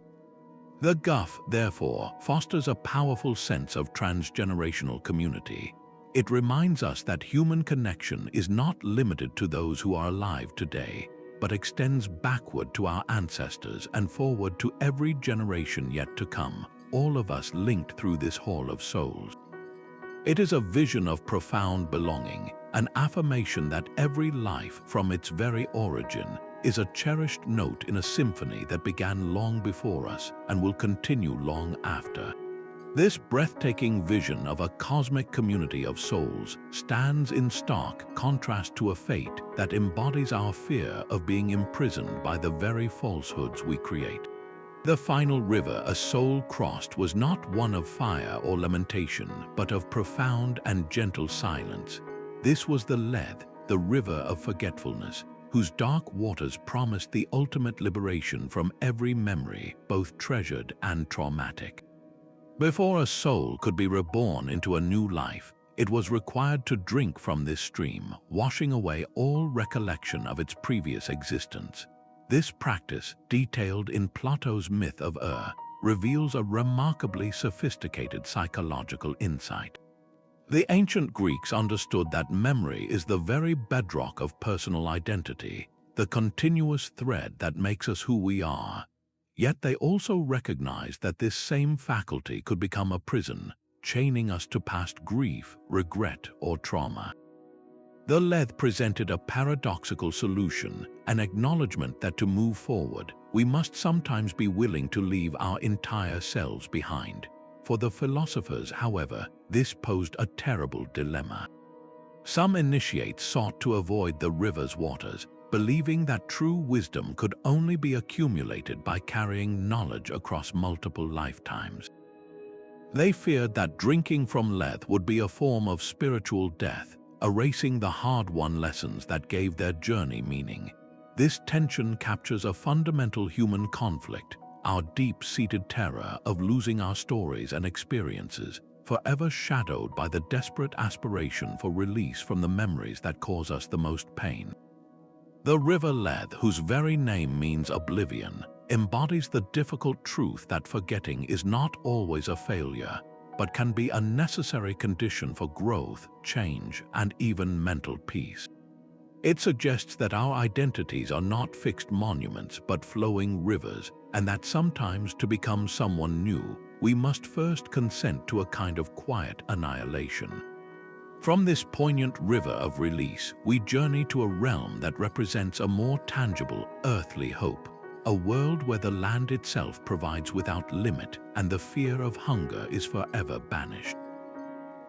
The Guf, therefore, fosters a powerful sense of transgenerational community. It reminds us that human connection is not limited to those who are alive today, but extends backward to our ancestors and forward to every generation yet to come, all of us linked through this hall of souls. It is a vision of profound belonging, an affirmation that every life from its very origin is a cherished note in a symphony that began long before us and will continue long after. This breathtaking vision of a cosmic community of souls stands in stark contrast to a fate that embodies our fear of being imprisoned by the very falsehoods we create. The final river a soul crossed was not one of fire or lamentation, but of profound and gentle silence. This was the Leth, the river of forgetfulness, whose dark waters promised the ultimate liberation from every memory, both treasured and traumatic. Before a soul could be reborn into a new life, it was required to drink from this stream, washing away all recollection of its previous existence. This practice, detailed in Plato's myth of reveals a remarkably sophisticated psychological insight. The ancient Greeks understood that memory is the very bedrock of personal identity, the continuous thread that makes us who we are. Yet they also recognized that this same faculty could become a prison, chaining us to past grief, regret, or trauma. The Leth presented a paradoxical solution, an acknowledgement that to move forward, we must sometimes be willing to leave our entire selves behind. For the philosophers, however, this posed a terrible dilemma. Some initiates sought to avoid the river's waters, believing that true wisdom could only be accumulated by carrying knowledge across multiple lifetimes. They feared that drinking from Leth would be a form of spiritual death, erasing the hard-won lessons that gave their journey meaning. This tension captures a fundamental human conflict, our deep-seated terror of losing our stories and experiences, forever shadowed by the desperate aspiration for release from the memories that cause us the most pain. The river Leth, whose very name means oblivion, embodies the difficult truth that forgetting is not always a failure, but can be a necessary condition for growth, change, and even mental peace. It suggests that our identities are not fixed monuments but flowing rivers, and that sometimes to become someone new, we must first consent to a kind of quiet annihilation. From this poignant river of release, we journey to a realm that represents a more tangible, earthly hope, a world where the land itself provides without limit and the fear of hunger is forever banished.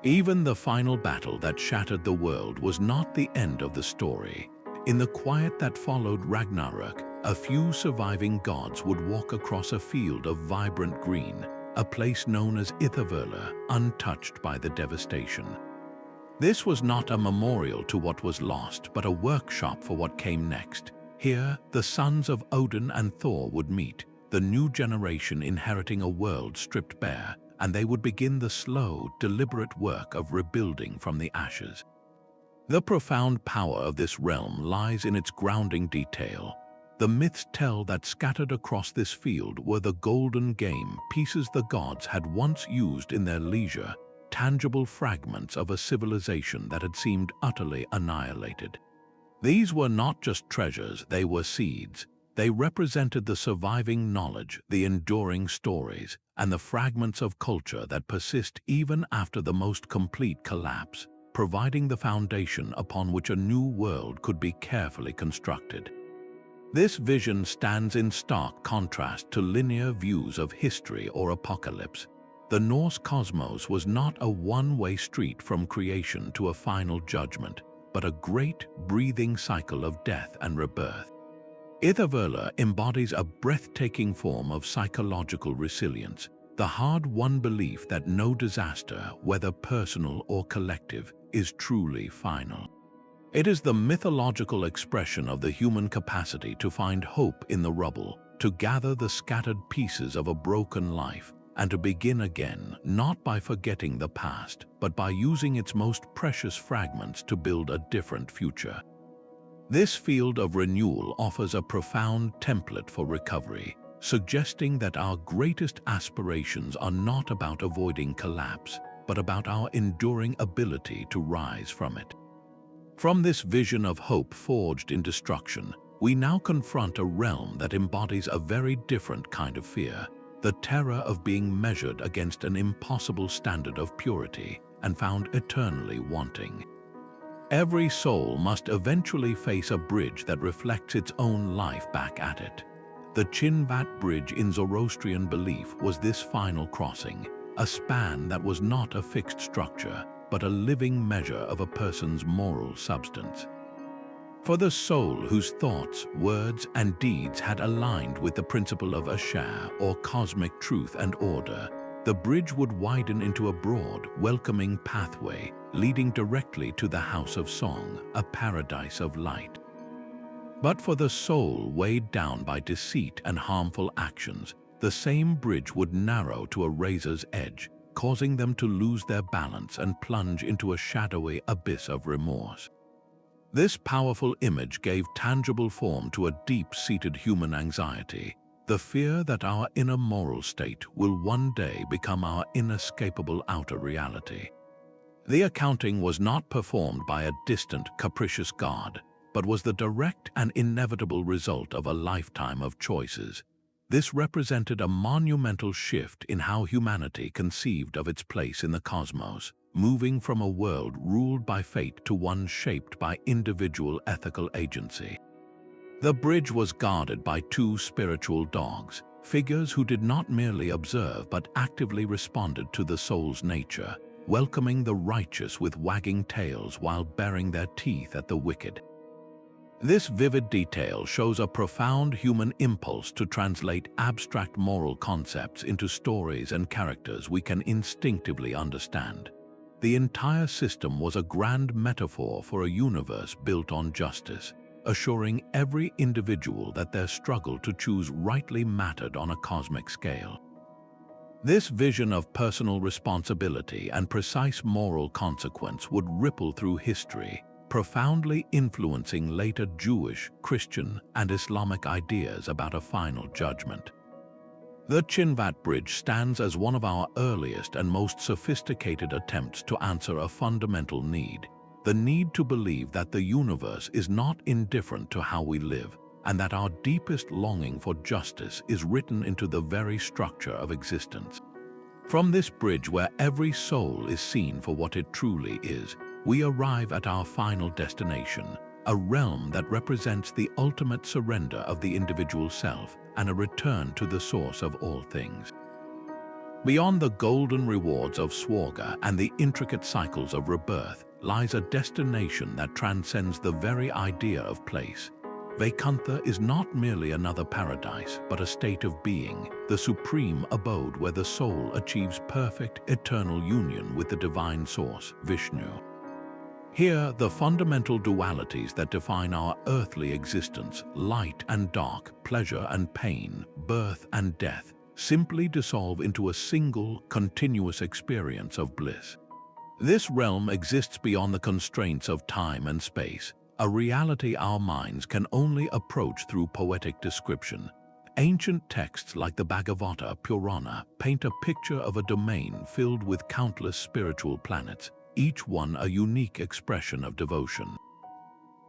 Even the final battle that shattered the world was not the end of the story. In the quiet that followed Ragnarök, a few surviving gods would walk across a field of vibrant green, a place known as Ithavurla, untouched by the devastation. This was not a memorial to what was lost, but a workshop for what came next. Here, the sons of Odin and Thor would meet, the new generation inheriting a world stripped bare, and they would begin the slow, deliberate work of rebuilding from the ashes. The profound power of this realm lies in its grounding detail. The myths tell that scattered across this field were the golden game pieces the gods had once used in their leisure, tangible fragments of a civilization that had seemed utterly annihilated. These were not just treasures, they were seeds. They represented the surviving knowledge, the enduring stories, and the fragments of culture that persist even after the most complete collapse, providing the foundation upon which a new world could be carefully constructed. This vision stands in stark contrast to linear views of history or apocalypse. The Norse cosmos was not a one-way street from creation to a final judgment, but a great, breathing cycle of death and rebirth. Ithavurla embodies a breathtaking form of psychological resilience, the hard-won belief that no disaster, whether personal or collective, is truly final. It is the mythological expression of the human capacity to find hope in the rubble, to gather the scattered pieces of a broken life, and to begin again, not by forgetting the past, but by using its most precious fragments to build a different future. This field of renewal offers a profound template for recovery, suggesting that our greatest aspirations are not about avoiding collapse, but about our enduring ability to rise from it. From this vision of hope forged in destruction, we now confront a realm that embodies a very different kind of fear, the terror of being measured against an impossible standard of purity and found eternally wanting. Every soul must eventually face a bridge that reflects its own life back at it. The Chinvat Bridge in Zoroastrian belief was this final crossing, a span that was not a fixed structure, but a living measure of a person's moral substance. For the soul whose thoughts, words, and deeds had aligned with the principle of Ashar, or cosmic truth and order, the bridge would widen into a broad, welcoming pathway leading directly to the House of Song, a paradise of light. But for the soul weighed down by deceit and harmful actions, the same bridge would narrow to a razor's edge, causing them to lose their balance and plunge into a shadowy abyss of remorse. This powerful image gave tangible form to a deep-seated human anxiety, the fear that our inner moral state will one day become our inescapable outer reality. The accounting was not performed by a distant, capricious god, but was the direct and inevitable result of a lifetime of choices. This represented a monumental shift in how humanity conceived of its place in the cosmos, moving from a world ruled by fate to one shaped by individual ethical agency. The bridge was guarded by two spiritual dogs, figures who did not merely observe but actively responded to the soul's nature, welcoming the righteous with wagging tails while baring their teeth at the wicked. This vivid detail shows a profound human impulse to translate abstract moral concepts into stories and characters we can instinctively understand. The entire system was a grand metaphor for a universe built on justice, assuring every individual that their struggle to choose rightly mattered on a cosmic scale. This vision of personal responsibility and precise moral consequence would ripple through history, profoundly influencing later Jewish, Christian, and Islamic ideas about a final judgment. The Chinvat Bridge stands as one of our earliest and most sophisticated attempts to answer a fundamental need, the need to believe that the universe is not indifferent to how we live, and that our deepest longing for justice is written into the very structure of existence. From this bridge where every soul is seen for what it truly is, we arrive at our final destination, a realm that represents the ultimate surrender of the individual self and a return to the source of all things. Beyond the golden rewards of Swarga and the intricate cycles of rebirth lies a destination that transcends the very idea of place. Vaikuntha is not merely another paradise, but a state of being, the supreme abode where the soul achieves perfect, eternal union with the divine source, Vishnu. Here, the fundamental dualities that define our earthly existence, light and dark, pleasure and pain, birth and death, simply dissolve into a single, continuous experience of bliss. This realm exists beyond the constraints of time and space, a reality our minds can only approach through poetic description. Ancient texts like the Bhagavata Purana paint a picture of a domain filled with countless spiritual planets, each one a unique expression of devotion.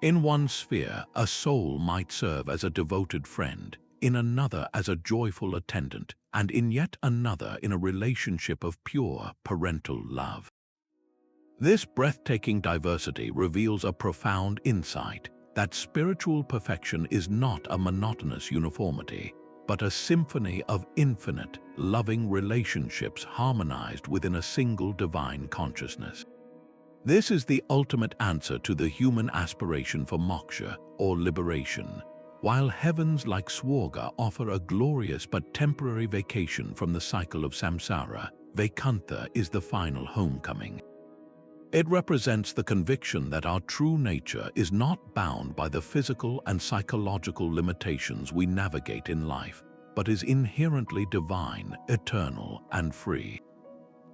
In one sphere, a soul might serve as a devoted friend, in another as a joyful attendant, and in yet another in a relationship of pure parental love. This breathtaking diversity reveals a profound insight that spiritual perfection is not a monotonous uniformity, but a symphony of infinite, loving relationships harmonized within a single divine consciousness. This is the ultimate answer to the human aspiration for moksha, or liberation. While heavens like Swarga offer a glorious but temporary vacation from the cycle of samsara, Vaikuntha is the final homecoming. It represents the conviction that our true nature is not bound by the physical and psychological limitations we navigate in life, but is inherently divine, eternal, and free.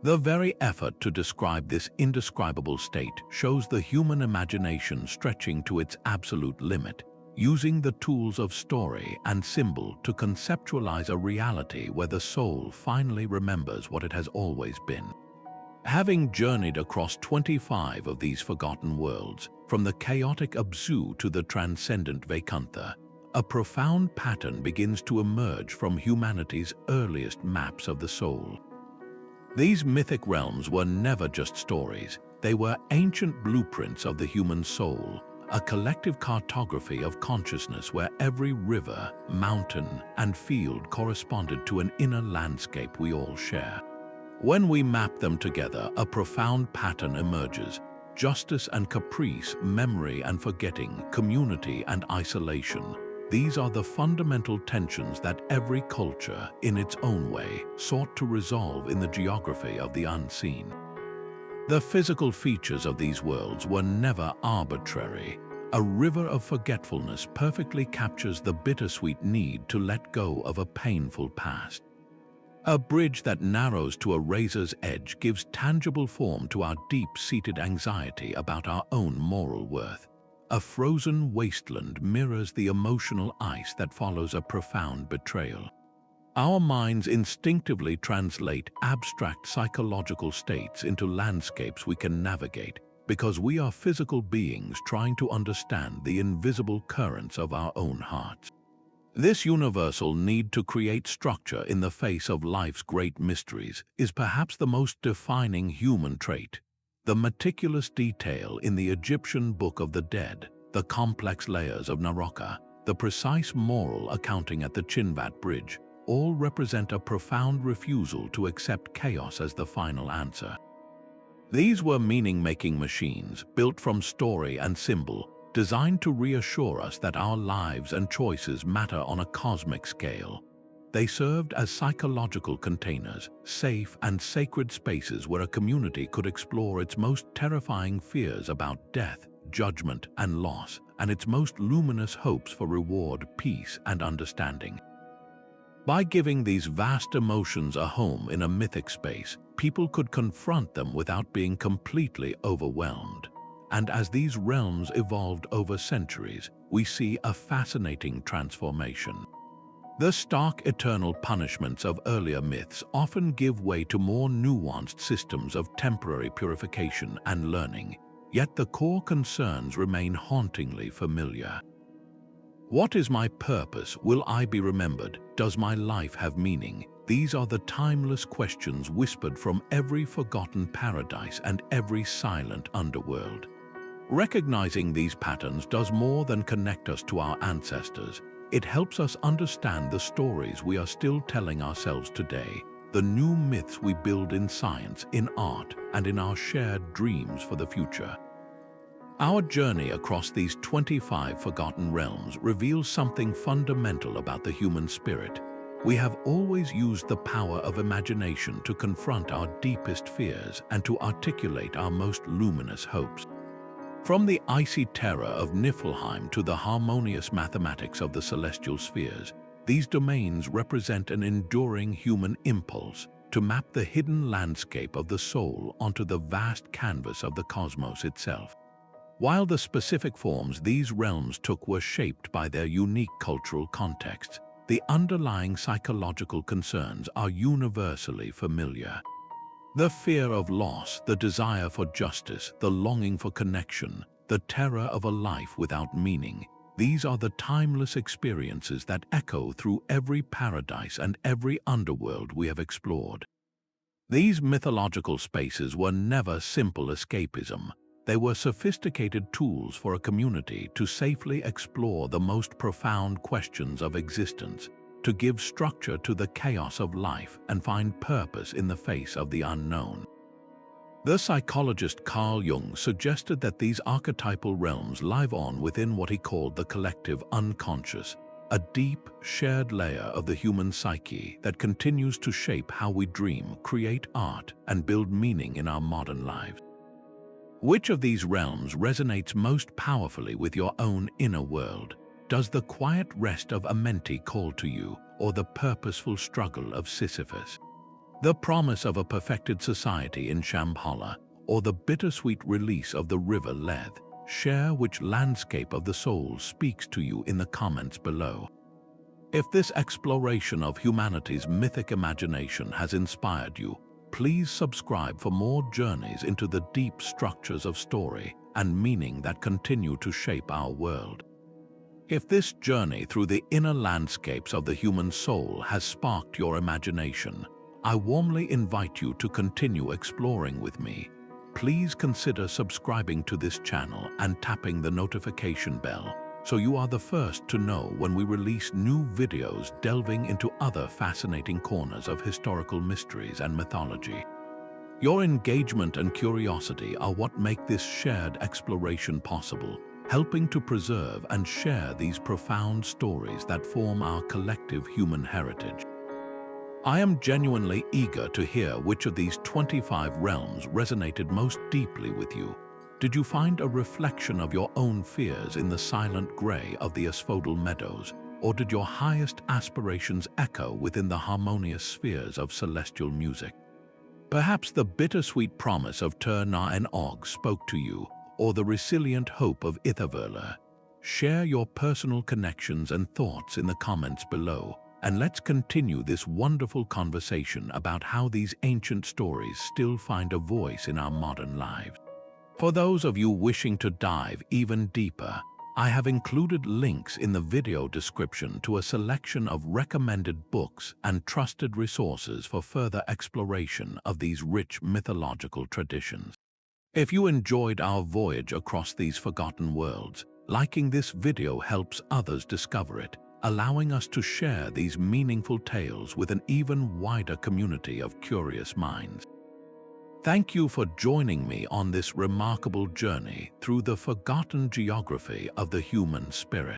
The very effort to describe this indescribable state shows the human imagination stretching to its absolute limit, using the tools of story and symbol to conceptualize a reality where the soul finally remembers what it has always been. Having journeyed across 25 of these forgotten worlds, from the chaotic Abzu to the transcendent Vaikuntha, a profound pattern begins to emerge from humanity's earliest maps of the soul. These mythic realms were never just stories, they were ancient blueprints of the human soul, a collective cartography of consciousness where every river, mountain, and field corresponded to an inner landscape we all share. When we map them together, a profound pattern emerges: justice and caprice, memory and forgetting, community and isolation. These are the fundamental tensions that every culture, in its own way, sought to resolve in the geography of the unseen. The physical features of these worlds were never arbitrary. A river of forgetfulness perfectly captures the bittersweet need to let go of a painful past. A bridge that narrows to a razor's edge gives tangible form to our deep-seated anxiety about our own moral worth. A frozen wasteland mirrors the emotional ice that follows a profound betrayal. Our minds instinctively translate abstract psychological states into landscapes we can navigate because we are physical beings trying to understand the invisible currents of our own hearts. This universal need to create structure in the face of life's great mysteries is perhaps the most defining human trait. The meticulous detail in the Egyptian Book of the Dead, the complex layers of Naroka, the precise moral accounting at the Chinvat Bridge, all represent a profound refusal to accept chaos as the final answer. These were meaning-making machines built from story and symbol, designed to reassure us that our lives and choices matter on a cosmic scale. They served as psychological containers, safe and sacred spaces where a community could explore its most terrifying fears about death, judgment, and loss, and its most luminous hopes for reward, peace, and understanding. By giving these vast emotions a home in a mythic space, people could confront them without being completely overwhelmed. And as these realms evolved over centuries, we see a fascinating transformation. The stark eternal punishments of earlier myths often give way to more nuanced systems of temporary purification and learning, yet the core concerns remain hauntingly familiar. What is my purpose? Will I be remembered? Does my life have meaning? These are the timeless questions whispered from every forgotten paradise and every silent underworld. Recognizing these patterns does more than connect us to our ancestors. It helps us understand the stories we are still telling ourselves today, the new myths we build in science, in art, and in our shared dreams for the future. Our journey across these 25 forgotten realms reveals something fundamental about the human spirit. We have always used the power of imagination to confront our deepest fears and to articulate our most luminous hopes. From the icy terror of Niflheim to the harmonious mathematics of the celestial spheres, these domains represent an enduring human impulse to map the hidden landscape of the soul onto the vast canvas of the cosmos itself. While the specific forms these realms took were shaped by their unique cultural contexts, the underlying psychological concerns are universally familiar. The fear of loss, the desire for justice, the longing for connection, the terror of a life without meaning, these are the timeless experiences that echo through every paradise and every underworld we have explored. These mythological spaces were never simple escapism. They were sophisticated tools for a community to safely explore the most profound questions of existence, to give structure to the chaos of life and find purpose in the face of the unknown. The psychologist Carl Jung suggested that these archetypal realms live on within what he called the collective unconscious, a deep, shared layer of the human psyche that continues to shape how we dream, create art, and build meaning in our modern lives. Which of these realms resonates most powerfully with your own inner world? Does the quiet rest of Amenti call to you, or the purposeful struggle of Sisyphus? The promise of a perfected society in Shambhala, or the bittersweet release of the river Lethe? Share which landscape of the soul speaks to you in the comments below. If this exploration of humanity's mythic imagination has inspired you, please subscribe for more journeys into the deep structures of story and meaning that continue to shape our world. If this journey through the inner landscapes of the human soul has sparked your imagination, I warmly invite you to continue exploring with me. Please consider subscribing to this channel and tapping the notification bell so you are the first to know when we release new videos delving into other fascinating corners of historical mysteries and mythology. Your engagement and curiosity are what make this shared exploration possible, helping to preserve and share these profound stories that form our collective human heritage. I am genuinely eager to hear which of these 25 realms resonated most deeply with you. Did you find a reflection of your own fears in the silent gray of the asphodel meadows? or did your highest aspirations echo within the harmonious spheres of celestial music? Perhaps the bittersweet promise of Tur-Na and Og spoke to you, or the resilient hope of Ithaverla. Share your personal connections and thoughts in the comments below, and let's continue this wonderful conversation about how these ancient stories still find a voice in our modern lives. For those of you wishing to dive even deeper, I have included links in the video description to a selection of recommended books and trusted resources for further exploration of these rich mythological traditions. If you enjoyed our voyage across these forgotten worlds, liking this video helps others discover it, allowing us to share these meaningful tales with an even wider community of curious minds. Thank you for joining me on this remarkable journey through the forgotten geography of the human spirit.